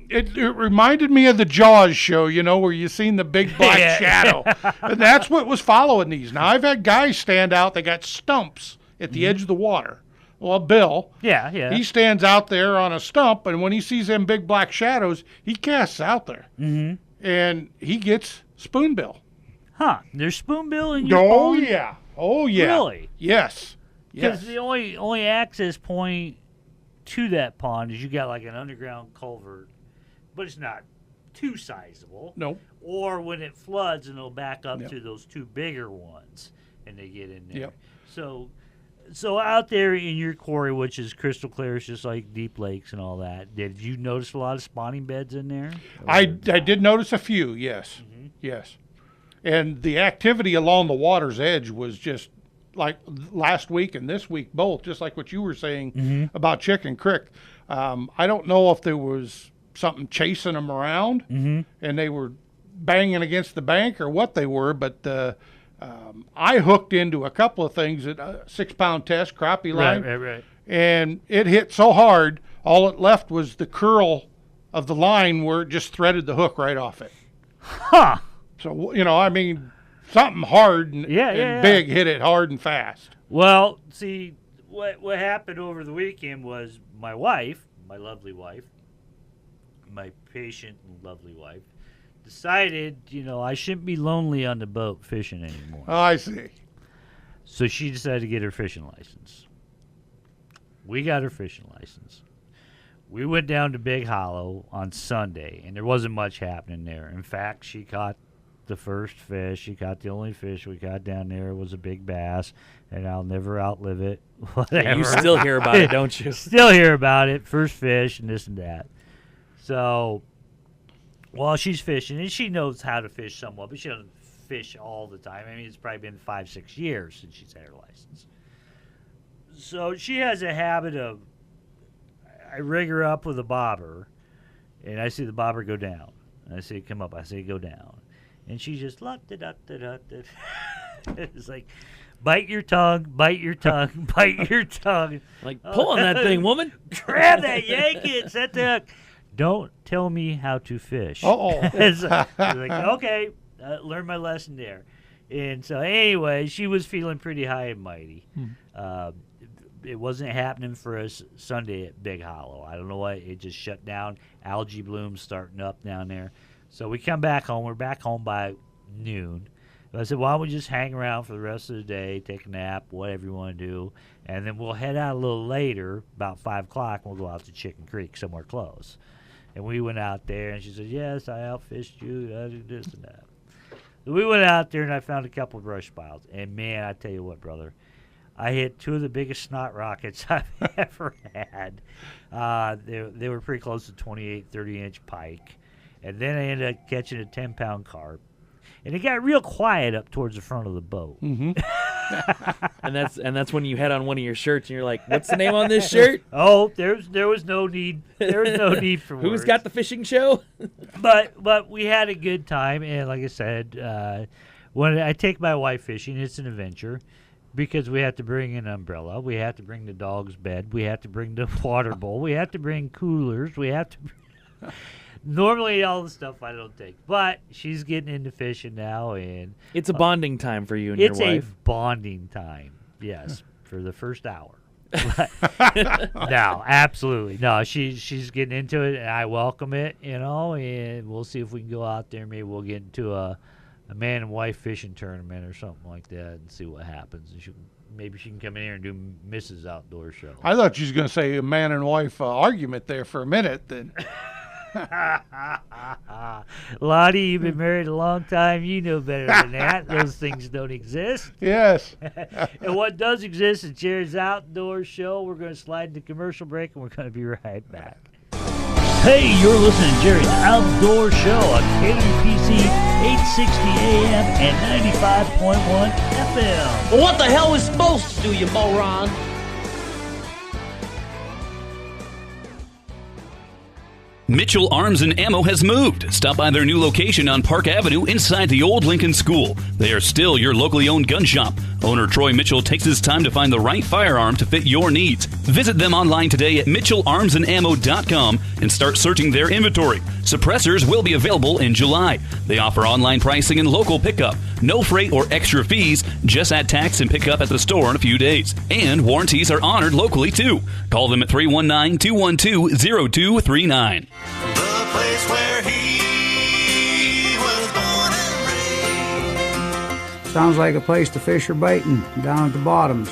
S3: it reminded me of the Jaws show, where you seen the big black shadow. And that's what was following these. Now, I've had guys stand out, they got stumps at the edge of the water. Well, Bill, he stands out there on a stump, and when he sees them big black shadows, he casts out there. Mm-hmm. And he gets spoonbill.
S2: Huh. There's spoonbill in your pond?
S3: Oh, yeah.
S2: Really?
S3: Yes.
S2: Because the only access point to that pond is you got like an underground culvert, but it's not too sizable.
S3: Nope.
S2: Or when it floods and it'll back up to those 2 bigger ones, and they get in there.
S3: Yep.
S2: So So out there in your quarry, which is crystal clear, it's just like deep lakes and all that, did you notice a lot of spawning beds in there?
S3: I did notice a few, yes. Mm-hmm. Yes. And the activity along the water's edge was just like last week and this week both, just like what you were saying about Chicken Creek. I don't know if there was something chasing them around and they were banging against the bank or what they were, but I hooked into a couple of things at a 6-pound test, crappie line.
S2: Right.
S3: And it hit so hard, all it left was the curl of the line where it just threaded the hook right off it.
S2: Huh.
S3: So, I mean, something hard and big hit it hard and fast.
S2: Well, see, what happened over the weekend was my wife, my lovely wife, my patient and lovely wife, decided, I shouldn't be lonely on the boat fishing anymore.
S3: Oh, I see.
S2: So she decided to get her fishing license. We got her fishing license. We went down to Big Hollow on Sunday, and there wasn't much happening there. In fact, she caught the first fish. She caught the only fish we got down there. It was a big bass, and I'll never outlive it. Whatever.
S4: You still hear about it, don't you?
S2: Still hear about it. First fish and this and that. So while she's fishing, and she knows how to fish somewhat, but she doesn't fish all the time. I mean, it's probably been 5-6 years since she's had her license. So she has a habit of, I rig her up with a bobber, and I see the bobber go down. And I see it come up. I see it go down. And she just, it's like, bite your tongue, bite your tongue, bite your tongue.
S4: Like, pull on that thing, woman.
S2: Grab that, yank it, set the hook. Don't tell me how to fish.
S3: Uh-oh.
S2: So I was like, okay, learn my lesson there. And so anyway, she was feeling pretty high and mighty. It wasn't happening for us Sunday at Big Hollow. I don't know why. It just shut down. Algae blooms starting up down there. So we come back home. We're back home by noon. I said, why don't we just hang around for the rest of the day, take a nap, whatever you want to do, and then we'll head out a little later, about 5 o'clock, and we'll go out to Chicken Creek, somewhere close. And we went out there, and she said, yes, I outfished you, I do this and that. So we went out there, and I found a couple of brush piles. And, man, I tell you what, brother, I hit 2 of the biggest snot rockets I've ever had. They were pretty close to 28, 30-inch pike. And then I ended up catching a 10-pound carp. And it got real quiet up towards the front of the boat.
S4: And that's when you had on one of your shirts, and you're like, what's the name on this shirt?
S2: Oh, there was no need. There was no need for words.
S4: Who's got the fishing show?
S2: But we had a good time. And like I said, when I take my wife fishing, it's an adventure. Because we have to bring an umbrella, we have to bring the dog's bed, we have to bring the water bowl, we have to bring coolers, we have to. Normally, all the stuff I don't take, but she's getting into fishing now, and
S4: it's a bonding time for you and your wife.
S2: It's a bonding time, yes, for the first hour. No, absolutely, no. She's getting into it, and I welcome it, and we'll see if we can go out there. Maybe we'll get into a man and wife fishing tournament or something like that and see what happens. And maybe she can come in here and do Mrs. Outdoor Show.
S3: I thought you was going to say a man and wife argument there for a minute. Then,
S2: Lottie, you've been married a long time. You know better than that. Those things don't exist.
S3: Yes.
S2: And what does exist is Jerry's Outdoor Show. We're going to slide into commercial break, and we're going to be right back. Hey, you're listening to Jerry's Outdoor Show on KWPC 860 AM and 95.1 FM.
S14: Well, what the hell was supposed to do, you moron?
S15: Mitchell Arms and Ammo has moved. Stop by their new location on Park Avenue inside the old Lincoln School. They are still your locally owned gun shop. Owner Troy Mitchell takes his time to find the right firearm to fit your needs. Visit them online today at mitchellarmsandammo.com and start searching their inventory. Suppressors will be available in July. They offer online pricing and local pickup. No freight or extra fees. Just add tax and pick up at the store in a few days. And warranties are honored locally too. Call them at 319-212-0239.
S7: The place where he was born and raised.
S16: Sounds like a place to fish or baiting down at the bottoms.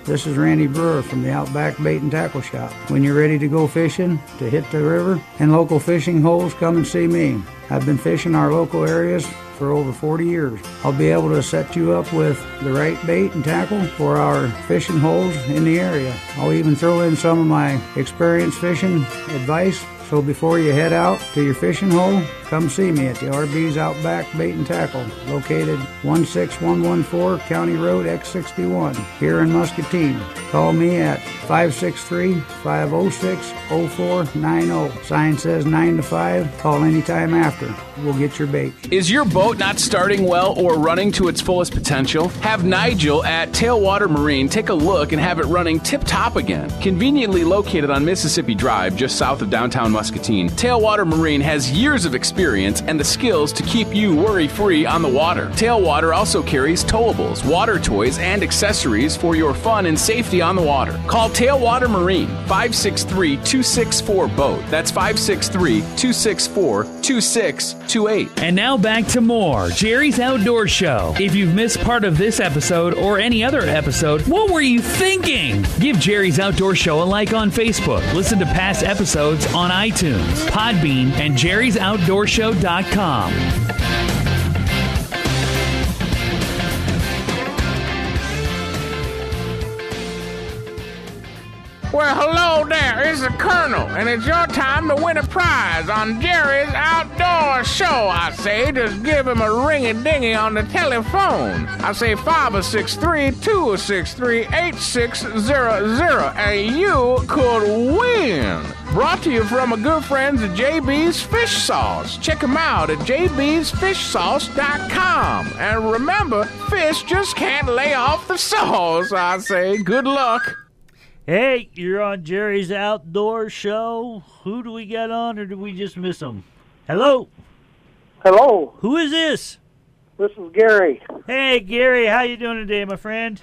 S16: This is Randy Brewer from the Outback Bait and Tackle Shop. When you're ready to go fishing, to hit the river and local fishing holes, come and see me. I've been fishing our local areas for for over 40 years. I'll be able to set you up with the right bait and tackle for our fishing holes in the area. I'll even throw in some of my experience fishing advice. So before you head out to your fishing hole, come see me at the RB's Outback Bait and Tackle, located 16114 County Road X61 here in Muscatine. Call me at 563-506-0490. Sign says 9 to 5. Call anytime after. We'll get your bait.
S12: Is your boat not starting well or running to its fullest potential? Have Nigel at Tailwater Marine take a look and have it running tip-top again. Conveniently located on Mississippi Drive, just south of downtown Muscatine, Tailwater Marine has years of experience and the skills to keep you worry-free on the water. Tailwater also carries towables, water toys, and accessories for your fun and safety on the water. Call Tailwater Marine, 563-264-BOAT. That's 563-264-2628.
S1: And now back to more Jerry's Outdoor Show. If you've missed part of this episode or any other episode, what were you thinking? Give Jerry's Outdoor Show a like on Facebook. Listen to past episodes on iTunes, Podbean, and jerry'souttdoorshow.com.
S17: Well, hello there, it's the Colonel, and it's your time to win a prize on Jerry's Outdoor Show. I say, just give him a ring-a-dingy on the telephone. I say 563-263-8600, and you could win. Brought to you from our good friends at JB's Fish Sauce. Check them out at jbsfishsauce.com. And remember, fish just can't lay off the sauce. I say, good luck.
S2: Hey, you're on Jerry's Outdoor Show. Who do we got on, or did we just miss him? Hello?
S18: Hello.
S2: Who is this?
S18: This is Gary.
S2: Hey, Gary, how you doing today, my friend?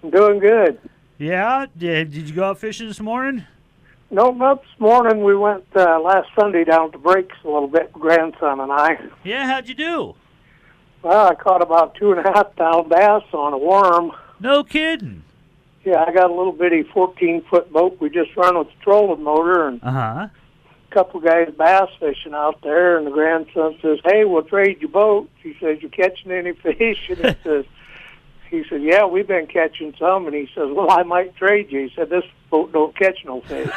S18: I'm doing good.
S2: Yeah? Did you go out fishing this morning?
S18: No, not this morning. We went last Sunday down to Breaks a little bit, grandson and I.
S2: Yeah, how'd you do?
S18: Well, I caught about 2.5-pound bass on a worm.
S2: No kidding.
S18: Yeah, I got a little bitty 14-foot boat we just run with the trolling motor, and a couple guys bass fishing out there, and the grandson says, "Hey, we'll trade your boat." He says, "You catching any fish?" And he said, "Yeah, we've been catching some." And he says, "Well, I might trade you." He said, "This boat don't catch no fish."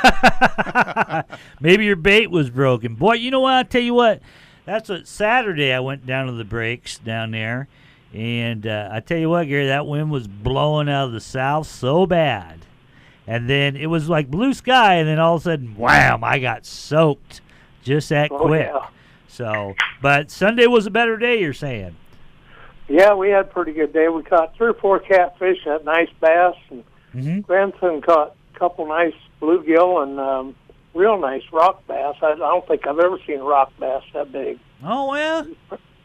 S2: Maybe your bait was broken. Boy, you know what? I'll tell you what. That's what Saturday I went down to the Breaks down there. And I tell you what, Gary, that wind was blowing out of the south so bad. And then it was like blue sky, and then all of a sudden, wham, I got soaked just that quick.
S18: Yeah.
S2: So, but Sunday was a better day, you're saying?
S18: Yeah, we had a pretty good day. We caught 3 or 4 catfish, had nice bass, and grandson caught a couple nice bluegill and real nice rock bass. I don't think I've ever seen a rock bass that big.
S2: Oh, yeah?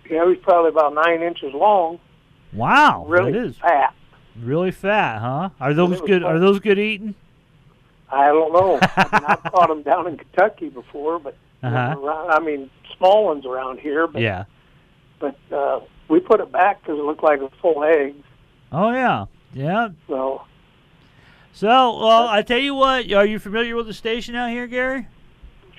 S18: Yeah, he's probably about 9 inches long.
S2: Wow,
S18: really
S2: that is
S18: fat.
S2: Really fat, huh? Are those good? Are those good eating?
S18: I don't know. I mean, I've caught them down in Kentucky before, but I mean, small ones around here. But,
S2: yeah.
S18: But we put it back because it looked like a full egg.
S2: Oh yeah, yeah.
S18: So,
S2: well, I tell you what. Are you familiar with the station out here, Gary?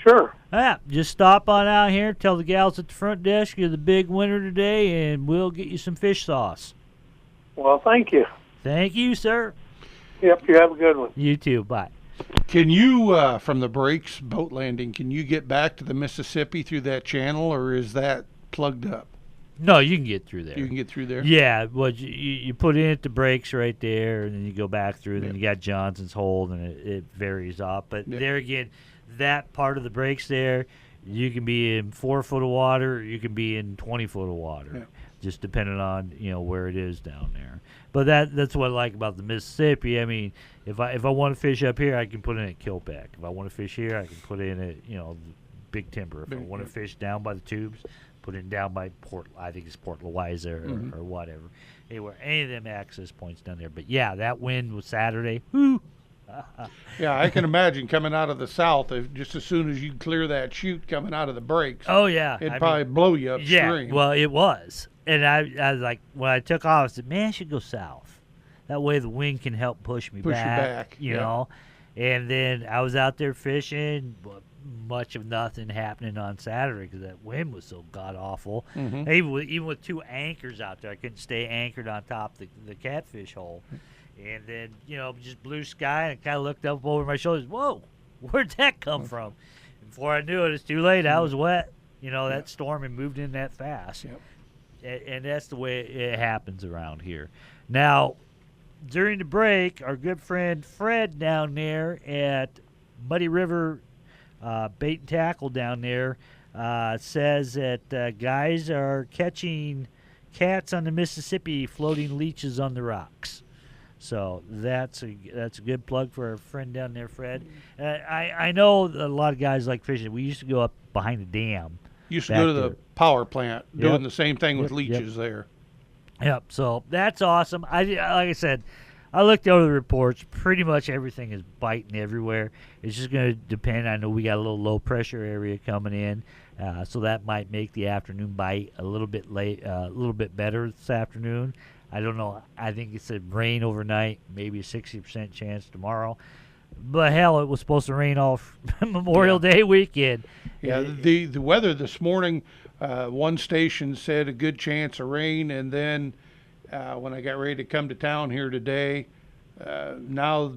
S18: Sure.
S2: Yeah, just stop on out here, tell the gals at the front desk you're the big winner today, and we'll get you some fish sauce.
S18: Well, thank you.
S2: Thank you, sir.
S18: Yep, you have a good one.
S2: You too. Bye.
S3: Can you, from the Breaks boat landing, can you get back to the Mississippi through that channel, or is that plugged up?
S2: No, you can get through there.
S3: You can get through there?
S2: Yeah, well, you put in at the Breaks right there, and then you go back through, then you got Johnson's Hold, and it varies off. But there again, that part of the Breaks there, you can be in 4 foot of water, or you can be in 20 foot of water, just depending on where it is down there. But that's what I like about the Mississippi. I mean, if I want to fish up here, I can put in at Kilpack. If I want to fish here, I can put in at Big Timber. If I want to fish down by the tubes, put it down by Port. I think it's Port Louisa or whatever. Anywhere, any of them access points down there. But yeah, that wind was Saturday. Whoo.
S3: Yeah, I can imagine coming out of the south, just as soon as you clear that chute coming out of the Breaks.
S2: Oh, yeah.
S3: It'd probably blow you upstream.
S2: Yeah, well, it was. And I was like, when I took off, I said, man, I should go south. That way the wind can help push me back.
S3: You back.
S2: You know? And then I was out there fishing, much of nothing happening on Saturday because that wind was so god-awful.
S3: Mhm.
S2: Even with 2 anchors out there, I couldn't stay anchored on top of the catfish hole. And then, just blue sky, and I kind of looked up over my shoulders. Whoa, where'd that come from? Before I knew it, it's too late. I was wet. That storm had moved in that fast.
S3: Yep.
S2: And that's the way it happens around here. Now, during the break, our good friend Fred down there at Muddy River Bait and Tackle down there says that guys are catching cats on the Mississippi floating leeches on the rocks. So that's a good plug for our friend down there, Fred. I know a lot of guys like fishing. We used to go up behind the dam.
S3: Used to go to the power plant doing the same thing with leeches there.
S2: Yep. So that's awesome. Like I said, I looked over the reports. Pretty much everything is biting everywhere. It's just going to depend. I know we got a little low pressure area coming in, so that might make the afternoon bite a little bit better this afternoon. I don't know. I think it said rain overnight, maybe a 60% chance tomorrow. But hell, it was supposed to rain all Memorial Day weekend.
S3: Yeah, the weather this morning, one station said a good chance of rain, and then when I got ready to come to town here today, now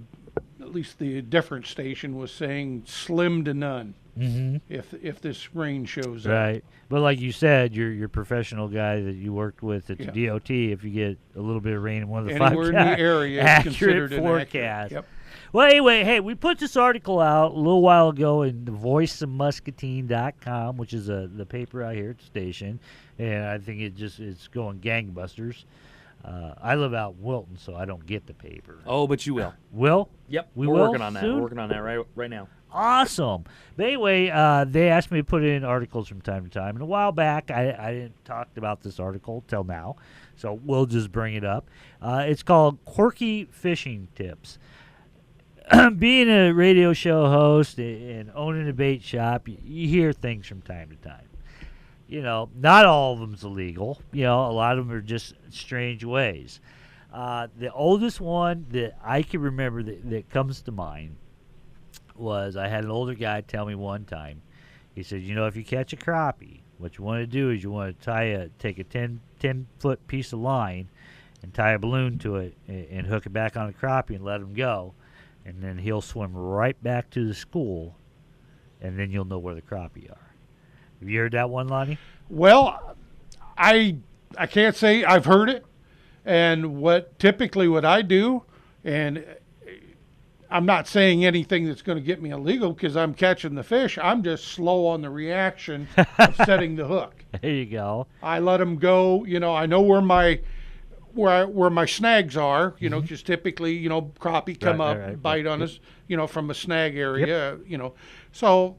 S3: at least the different station was saying slim to none.
S2: Mm-hmm.
S3: If this rain shows up.
S2: Right. But like you said, your professional guy that you worked with at the DOT, if you get a little bit of rain in one of the
S3: anywhere in the area, it's considered
S2: forecast.
S3: Yep.
S2: Well, anyway, hey, we put this article out a little while ago in the voiceofmuscatine.com, which is the paper out here at the station, and I think it's going gangbusters. I live out in Wilton, so I don't get the paper.
S4: Oh, but you will.
S2: Will?
S4: Yep.
S2: We're
S4: working on that.
S2: Soon?
S4: We're working on that right now.
S2: Awesome. But anyway, they asked me to put in articles from time to time. And a while back, I didn't talk about this article till now, so we'll just bring it up. It's called Quirky Fishing Tips. Being a radio show host and owning a bait shop, you hear things from time to time. Not all of them's illegal. A lot of them are just strange ways. The oldest one that I can remember that comes to mind was I had an older guy tell me one time. He said, if you catch a crappie, what you want to do is you want to take a 10-foot piece of line and tie a balloon to it and hook it back on the crappie and let him go. And then he'll swim right back to the school, and then you'll know where the crappie are. Have you heard that one, Lonnie?
S3: Well, I can't say I've heard it. And what I do, and I'm not saying anything that's going to get me illegal because I'm catching the fish. I'm just slow on the reaction of setting the hook.
S2: There you go.
S3: I let them go. I know where my snags are. Because typically, crappie come up, bite on us. From a snag area.
S2: Yep.
S3: So,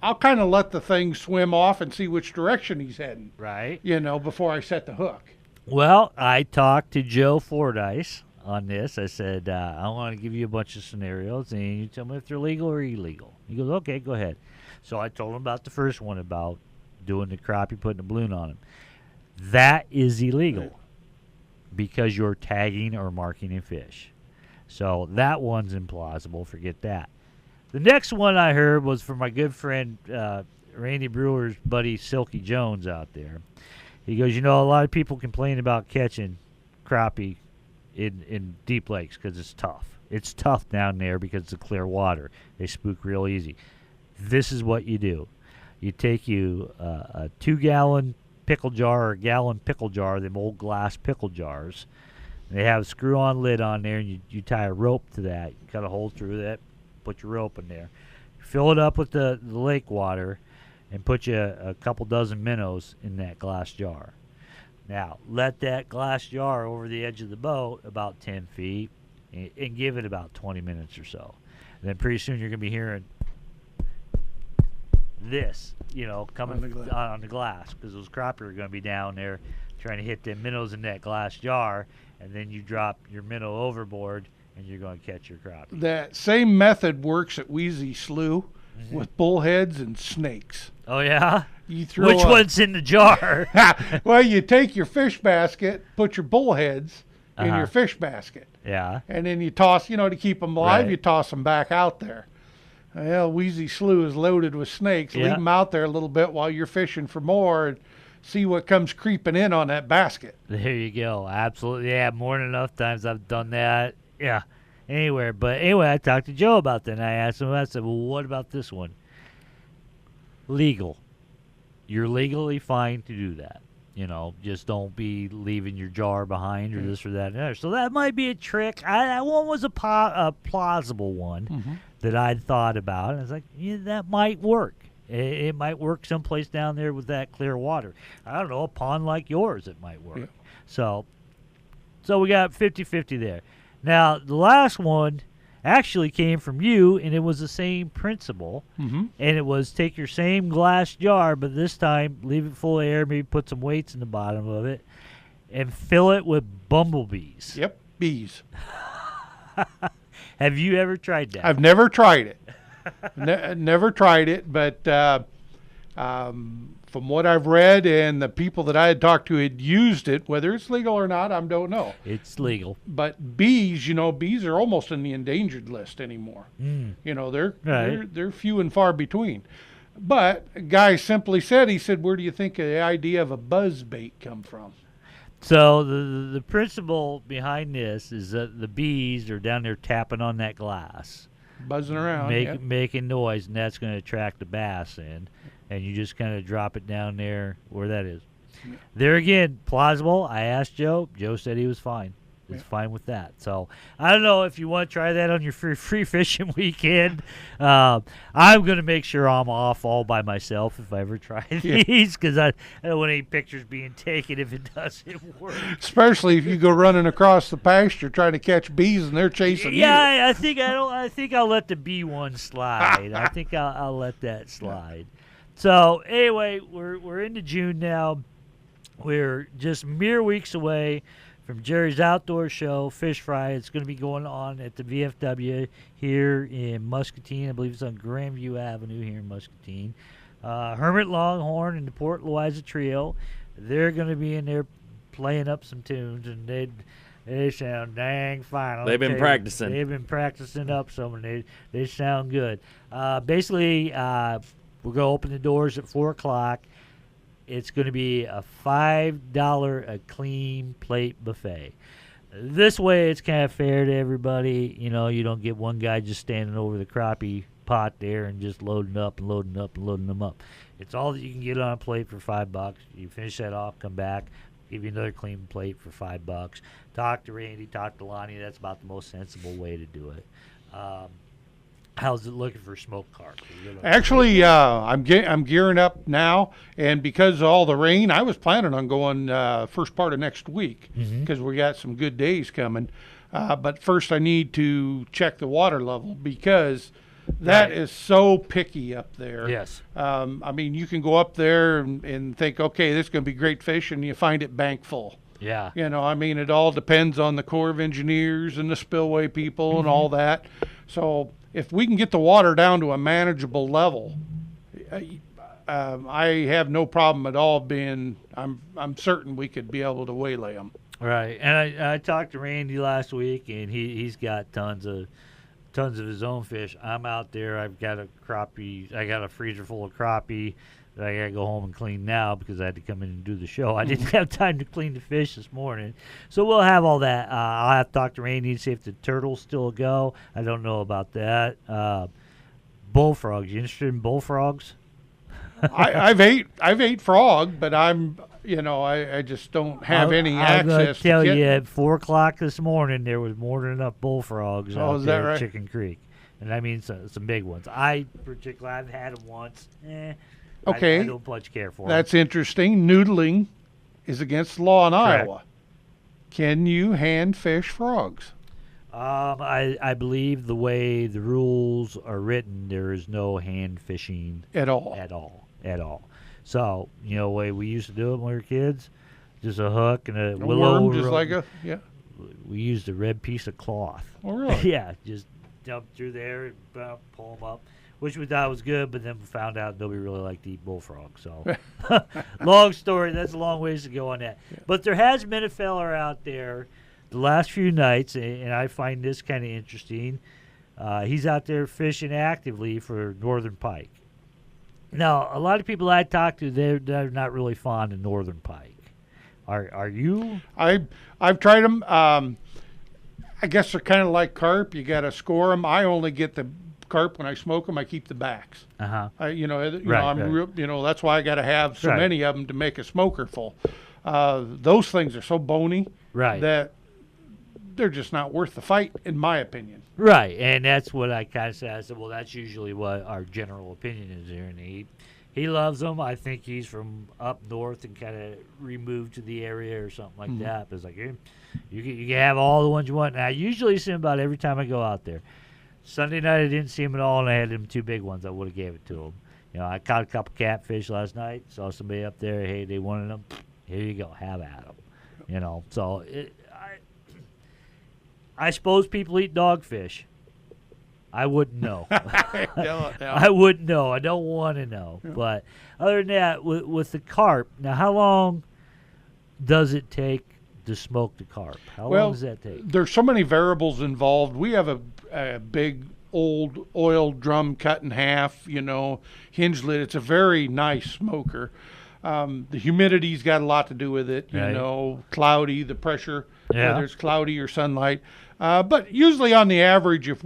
S3: I'll kind of let the thing swim off and see which direction he's heading.
S2: Right.
S3: Before I set the hook.
S2: Well, I talked to Joe Fordyce on this. I said, I want to give you a bunch of scenarios, and you tell me if they're legal or illegal. He goes, okay, go ahead. So I told him about the first one about doing the crappie, putting a balloon on him. That is illegal because you're tagging or marking a fish. So that one's implausible. Forget that. The next one I heard was from my good friend Randy Brewer's buddy Silky Jones out there. He goes, a lot of people complain about catching crappie in deep lakes because it's tough. It's tough down there because it's clear water. They spook real easy. This is what you do. You take a 2-gallon pickle jar or a gallon pickle jar, them old glass pickle jars. They have a screw-on lid on there, and you tie a rope to that. You cut a hole through that, put your rope in there. Fill it up with the lake water, and put you a couple dozen minnows in that glass jar. Now, let that glass jar over the edge of the boat about 10 feet and give it about 20 minutes or so. And then pretty soon you're going to be hearing this, coming on the glass because those crappie are going to be down there trying to hit them minnows in that glass jar, and then you drop your minnow overboard and you're going to catch your crappie.
S3: That same method works at Wheezy Slough with bullheads and snakes.
S2: Oh, yeah?
S3: You throw
S2: Which one's in the jar?
S3: Well, you take your fish basket, put your bullheads in your fish basket.
S2: Yeah.
S3: And then you toss, to keep them alive,
S2: Right.
S3: you toss them back out there. Well, Wheezy Slough is loaded with snakes.
S2: Yeah.
S3: Leave them out there a little bit while you're fishing for more and see what comes creeping in on that basket.
S2: There you go. Absolutely. Yeah, more than enough times I've done that. Yeah, anywhere. But anyway, I talked to Joe about that, and I asked him, I said, well, what about this one? Legal. You're legally fine to do that. You know, just don't be leaving your jar behind or this or that and the other. So that might be a trick. That one was a plausible one that I'd thought about. I was like, yeah, that might work. It might work someplace down there with that clear water. I don't know, a pond like yours, it might work. Yeah. So we got 50-50 there. Now, the last one actually came from you, and it was the same principle. And it was take your same glass jar, but this time leave it full of air, maybe put some weights in the bottom of it, and fill it with bumblebees.
S3: Yep, bees.
S2: Have you ever tried that?
S3: I've never tried it. Never tried it, but from what I've read and the people that I had talked to had used it, whether it's legal or not, I don't know.
S2: It's legal.
S3: But bees, bees are almost in the endangered list anymore. They're few and far between. But a guy simply said, he said, where do you think the idea of a buzz bait come from?
S2: So the principle behind this is that the bees are down there tapping on that glass.
S3: Buzzing around,
S2: making noise, and that's going to attract the bass in, and you just kind of drop it down there where that is. Yeah. There again, plausible. I asked Joe. Joe said he was fine. He's fine with that. So I don't know if you want to try that on your free fishing weekend. I'm going to make sure I'm off all by myself if I ever try these, because I don't want any pictures being taken if it doesn't work.
S3: Especially if you go running across the pasture trying to catch bees and they're chasing you.
S2: Yeah, I think I'll let the bee one slide. I think I'll let that slide. So anyway, we're into June now. We're just mere weeks away from Jerry's Outdoor Show, Fish Fry. It's going to be going on at the VFW here in Muscatine. I believe it's on Grandview Avenue here in Muscatine. Hermit Longhorn and the Port Louisa Trio, they're going to be in there playing up some tunes, and they sound dang fine.
S4: They've been practicing.
S2: They've been practicing up some, and they sound good. Basically, we're going to open the doors at 4 o'clock. It's going to be a $5 a clean plate buffet. This way, it's kind of fair to everybody. You don't get one guy just standing over the crappie pot there and just loading up and loading up and loading them up. It's all that you can get on a plate for $5. You finish that off, come back, give you another clean plate for $5. Talk to Randy, talk to Lonnie. That's about the most sensible way to do it. How's it looking for smoke carp?
S3: Actually, I'm gearing up now, and because of all the rain, I was planning on going first part of next week because we got some good days coming. But first, I need to check the water level because that is so picky up there.
S2: Yes.
S3: I mean, you can go up there and think, okay, this is going to be great fish, and you find it bank full.
S2: Yeah.
S3: I mean, it all depends on the Corps of Engineers and the spillway people and all that. So if we can get the water down to a manageable level, I have no problem at all I'm certain we could be able to waylay them.
S2: Right. And I talked to Randy last week, and he's got tons of his own fish. I'm out there. I've got a crappie. I got a freezer full of crappie that I got to go home and clean now because I had to come in and do the show. I didn't have time to clean the fish this morning. So we'll have all that. I'll have to talk to Randy to see if the turtles still go. I don't know about that. Bullfrogs. You interested in bullfrogs?
S3: I've ate frog, but I just don't have any access.
S2: I'm going to tell you, at 4 o'clock this morning, there was more than enough bullfrogs out there at Chicken Creek. And I mean some big ones. I've had them once.
S3: Okay.
S2: I don't much care for them.
S3: That's interesting. Noodling is against the law in Iowa. Can you hand fish frogs?
S2: I believe the way the rules are written, there is no hand fishing
S3: at all.
S2: So, the way we used to do it when we were kids, just a hook and a willow.
S3: Worm, just like
S2: we used a red piece of cloth.
S3: Oh, really?
S2: Yeah, just dump through there and pull them up, which we thought was good, but then we found out nobody really liked to eat bullfrog. So, long story. That's a long ways to go on that. Yeah. But there has been a feller out there the last few nights, and I find this kind of interesting. He's out there fishing actively for northern pike. Now, a lot of people I talk to, they're not really fond of northern pike. Are you?
S3: I've tried them. I guess they're kind of like carp. You got to score them. I only get the carp when I smoke them. I keep the backs. That's why I got to have so many of them to make a smoker full. Those things are so bony that they're just not worth the fight, in my opinion.
S2: Right, and that's what I kind of said. I said, well, that's usually what our general opinion is here. And he loves them. I think he's from up north and kind of removed to the area or something like that. But it's like, you can have all the ones you want. And I usually see him about every time I go out there. Sunday night I didn't see him at all, and I had them 2 big ones. I would have gave it to him. I caught a couple catfish last night. Saw somebody up there. Hey, they wanted them. Here you go. Have at them. So I suppose people eat dogfish. I wouldn't know. I wouldn't know. I don't want to know. Yeah. But other than that, with the carp, now how long does it take to smoke the carp? How long does that take?
S3: There's so many variables involved. We have a big old oil drum cut in half, hinge lid. It's a very nice smoker. The humidity's got a lot to do with it, cloudy, the pressure, whether it's cloudy or sunlight. But usually on the average, if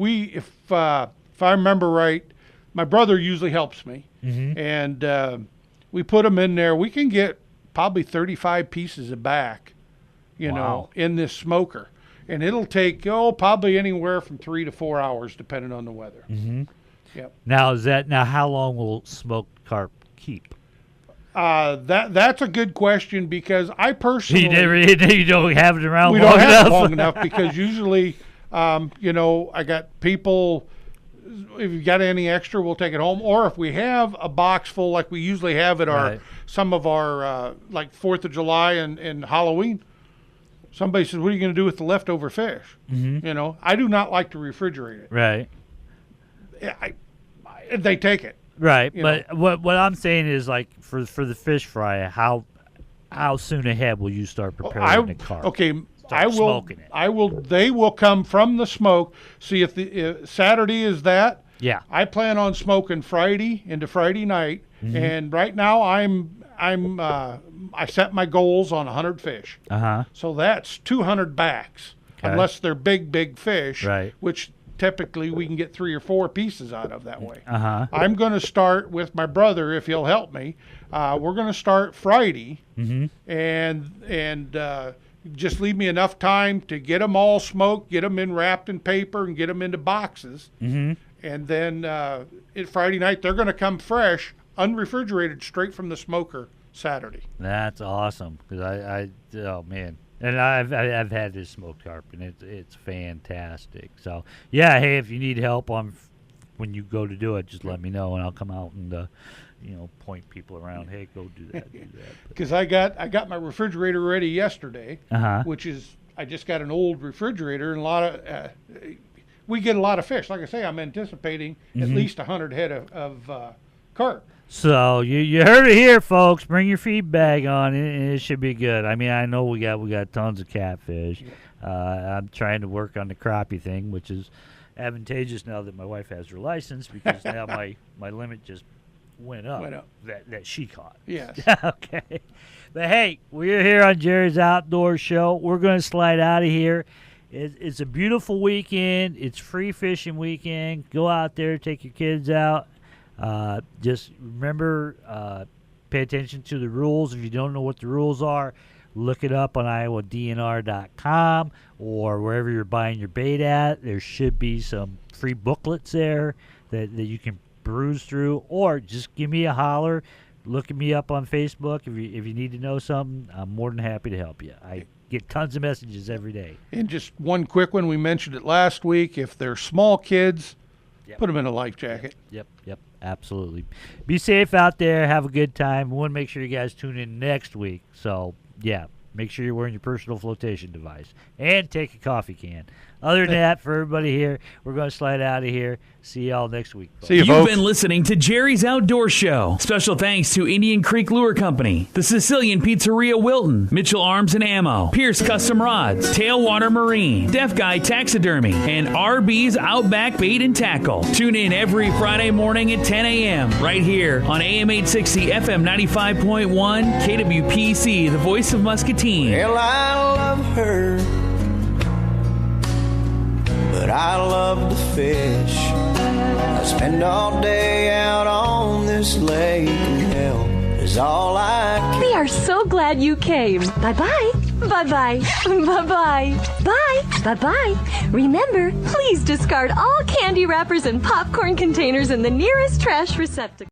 S3: I remember right, my brother usually helps me, and we put them in there. We can get probably 35 pieces of back, in this smoker, and it'll take probably anywhere from 3 to 4 hours, depending on the weather. Yep.
S2: Now how long will smoked carp keep?
S3: That's a good question, because I personally
S2: you don't have it around.
S3: We don't have it long enough, because usually, I got people. If you got any extra, we'll take it home. Or if we have a box full, like we usually have at some of our like 4th of July and Halloween, somebody says, "What are you going to do with the leftover fish?" I do not like to refrigerate it.
S2: Right.
S3: They take it.
S2: Right, but what I'm saying is, like, for the fish fry, how soon ahead will you start preparing the carp?
S3: Okay,
S2: smoking it.
S3: I will. They will come from the smoke. See, if Saturday is that.
S2: Yeah.
S3: I plan on smoking Friday into Friday night, and right now I set my goals on 100 fish. So that's 200 backs, unless they're big fish, which typically we can get 3 or 4 pieces out of that way. I'm going to start with my brother, if he'll help me. We're going to start Friday, and just leave me enough time to get them all smoked, get them wrapped in paper, and get them into boxes. And then Friday night they're going to come fresh, unrefrigerated, straight from the smoker Saturday.
S2: That's awesome, because oh man. And I've had this smoked carp, and it's fantastic. So yeah, hey, if you need help when you go to do it, just let me know, and I'll come out and point people around. Hey, go do that.
S3: Because I got my refrigerator ready yesterday, which is I just got an old refrigerator, and a lot of we get a lot of fish. Like I say, I'm anticipating at least 100 head of carp.
S2: So you heard it here, folks. Bring your feed bag on, and it should be good. I mean, I know we got tons of catfish. I'm trying to work on the crappie thing, which is advantageous now that my wife has her license, because now my limit just went up. That she caught.
S3: Yes.
S2: Okay. But hey, we're here on Jerry's Outdoor Show. We're going to slide out of here. It's a beautiful weekend. It's free fishing weekend. Go out there, take your kids out. Just remember, pay attention to the rules. If you don't know what the rules are, look it up on iowadnr.com or wherever you're buying your bait at. There should be some free booklets there that you can peruse through, or just give me a holler. Look me up on Facebook if you need to know something. I'm more than happy to help you. I get tons of messages every day.
S3: And just one quick one, we mentioned it last week. If they're small kids, put them in a life jacket.
S2: Yep, absolutely. Be safe out there. Have a good time. We want to make sure you guys tune in next week. So, yeah, make sure you're wearing your personal flotation device. And take a coffee can. Other than that, for everybody here, we're going to slide out of here. See y'all next week.
S3: See you,
S1: You've
S3: folks.
S1: been listening to Jerry's Outdoor Show. Special thanks to Indian Creek Lure Company, the Sicilian Pizzeria Wilton, Mitchell Arms and Ammo, Pierce Custom Rods, Tailwater Marine, Deaf Guy Taxidermy, and RB's Outback Bait and Tackle. Tune in every Friday morning at 10 a.m. right here on AM 860, FM 95.1, KWPC, the voice of Muscatine.
S19: Well, I love her, but I love to fish. I spend all day out on this lake, and hell is all I can.
S20: We are so glad you came. Bye-bye. Bye-bye. Bye-bye. Bye. Bye-bye. Remember, please discard all candy wrappers and popcorn containers in the nearest trash receptacle.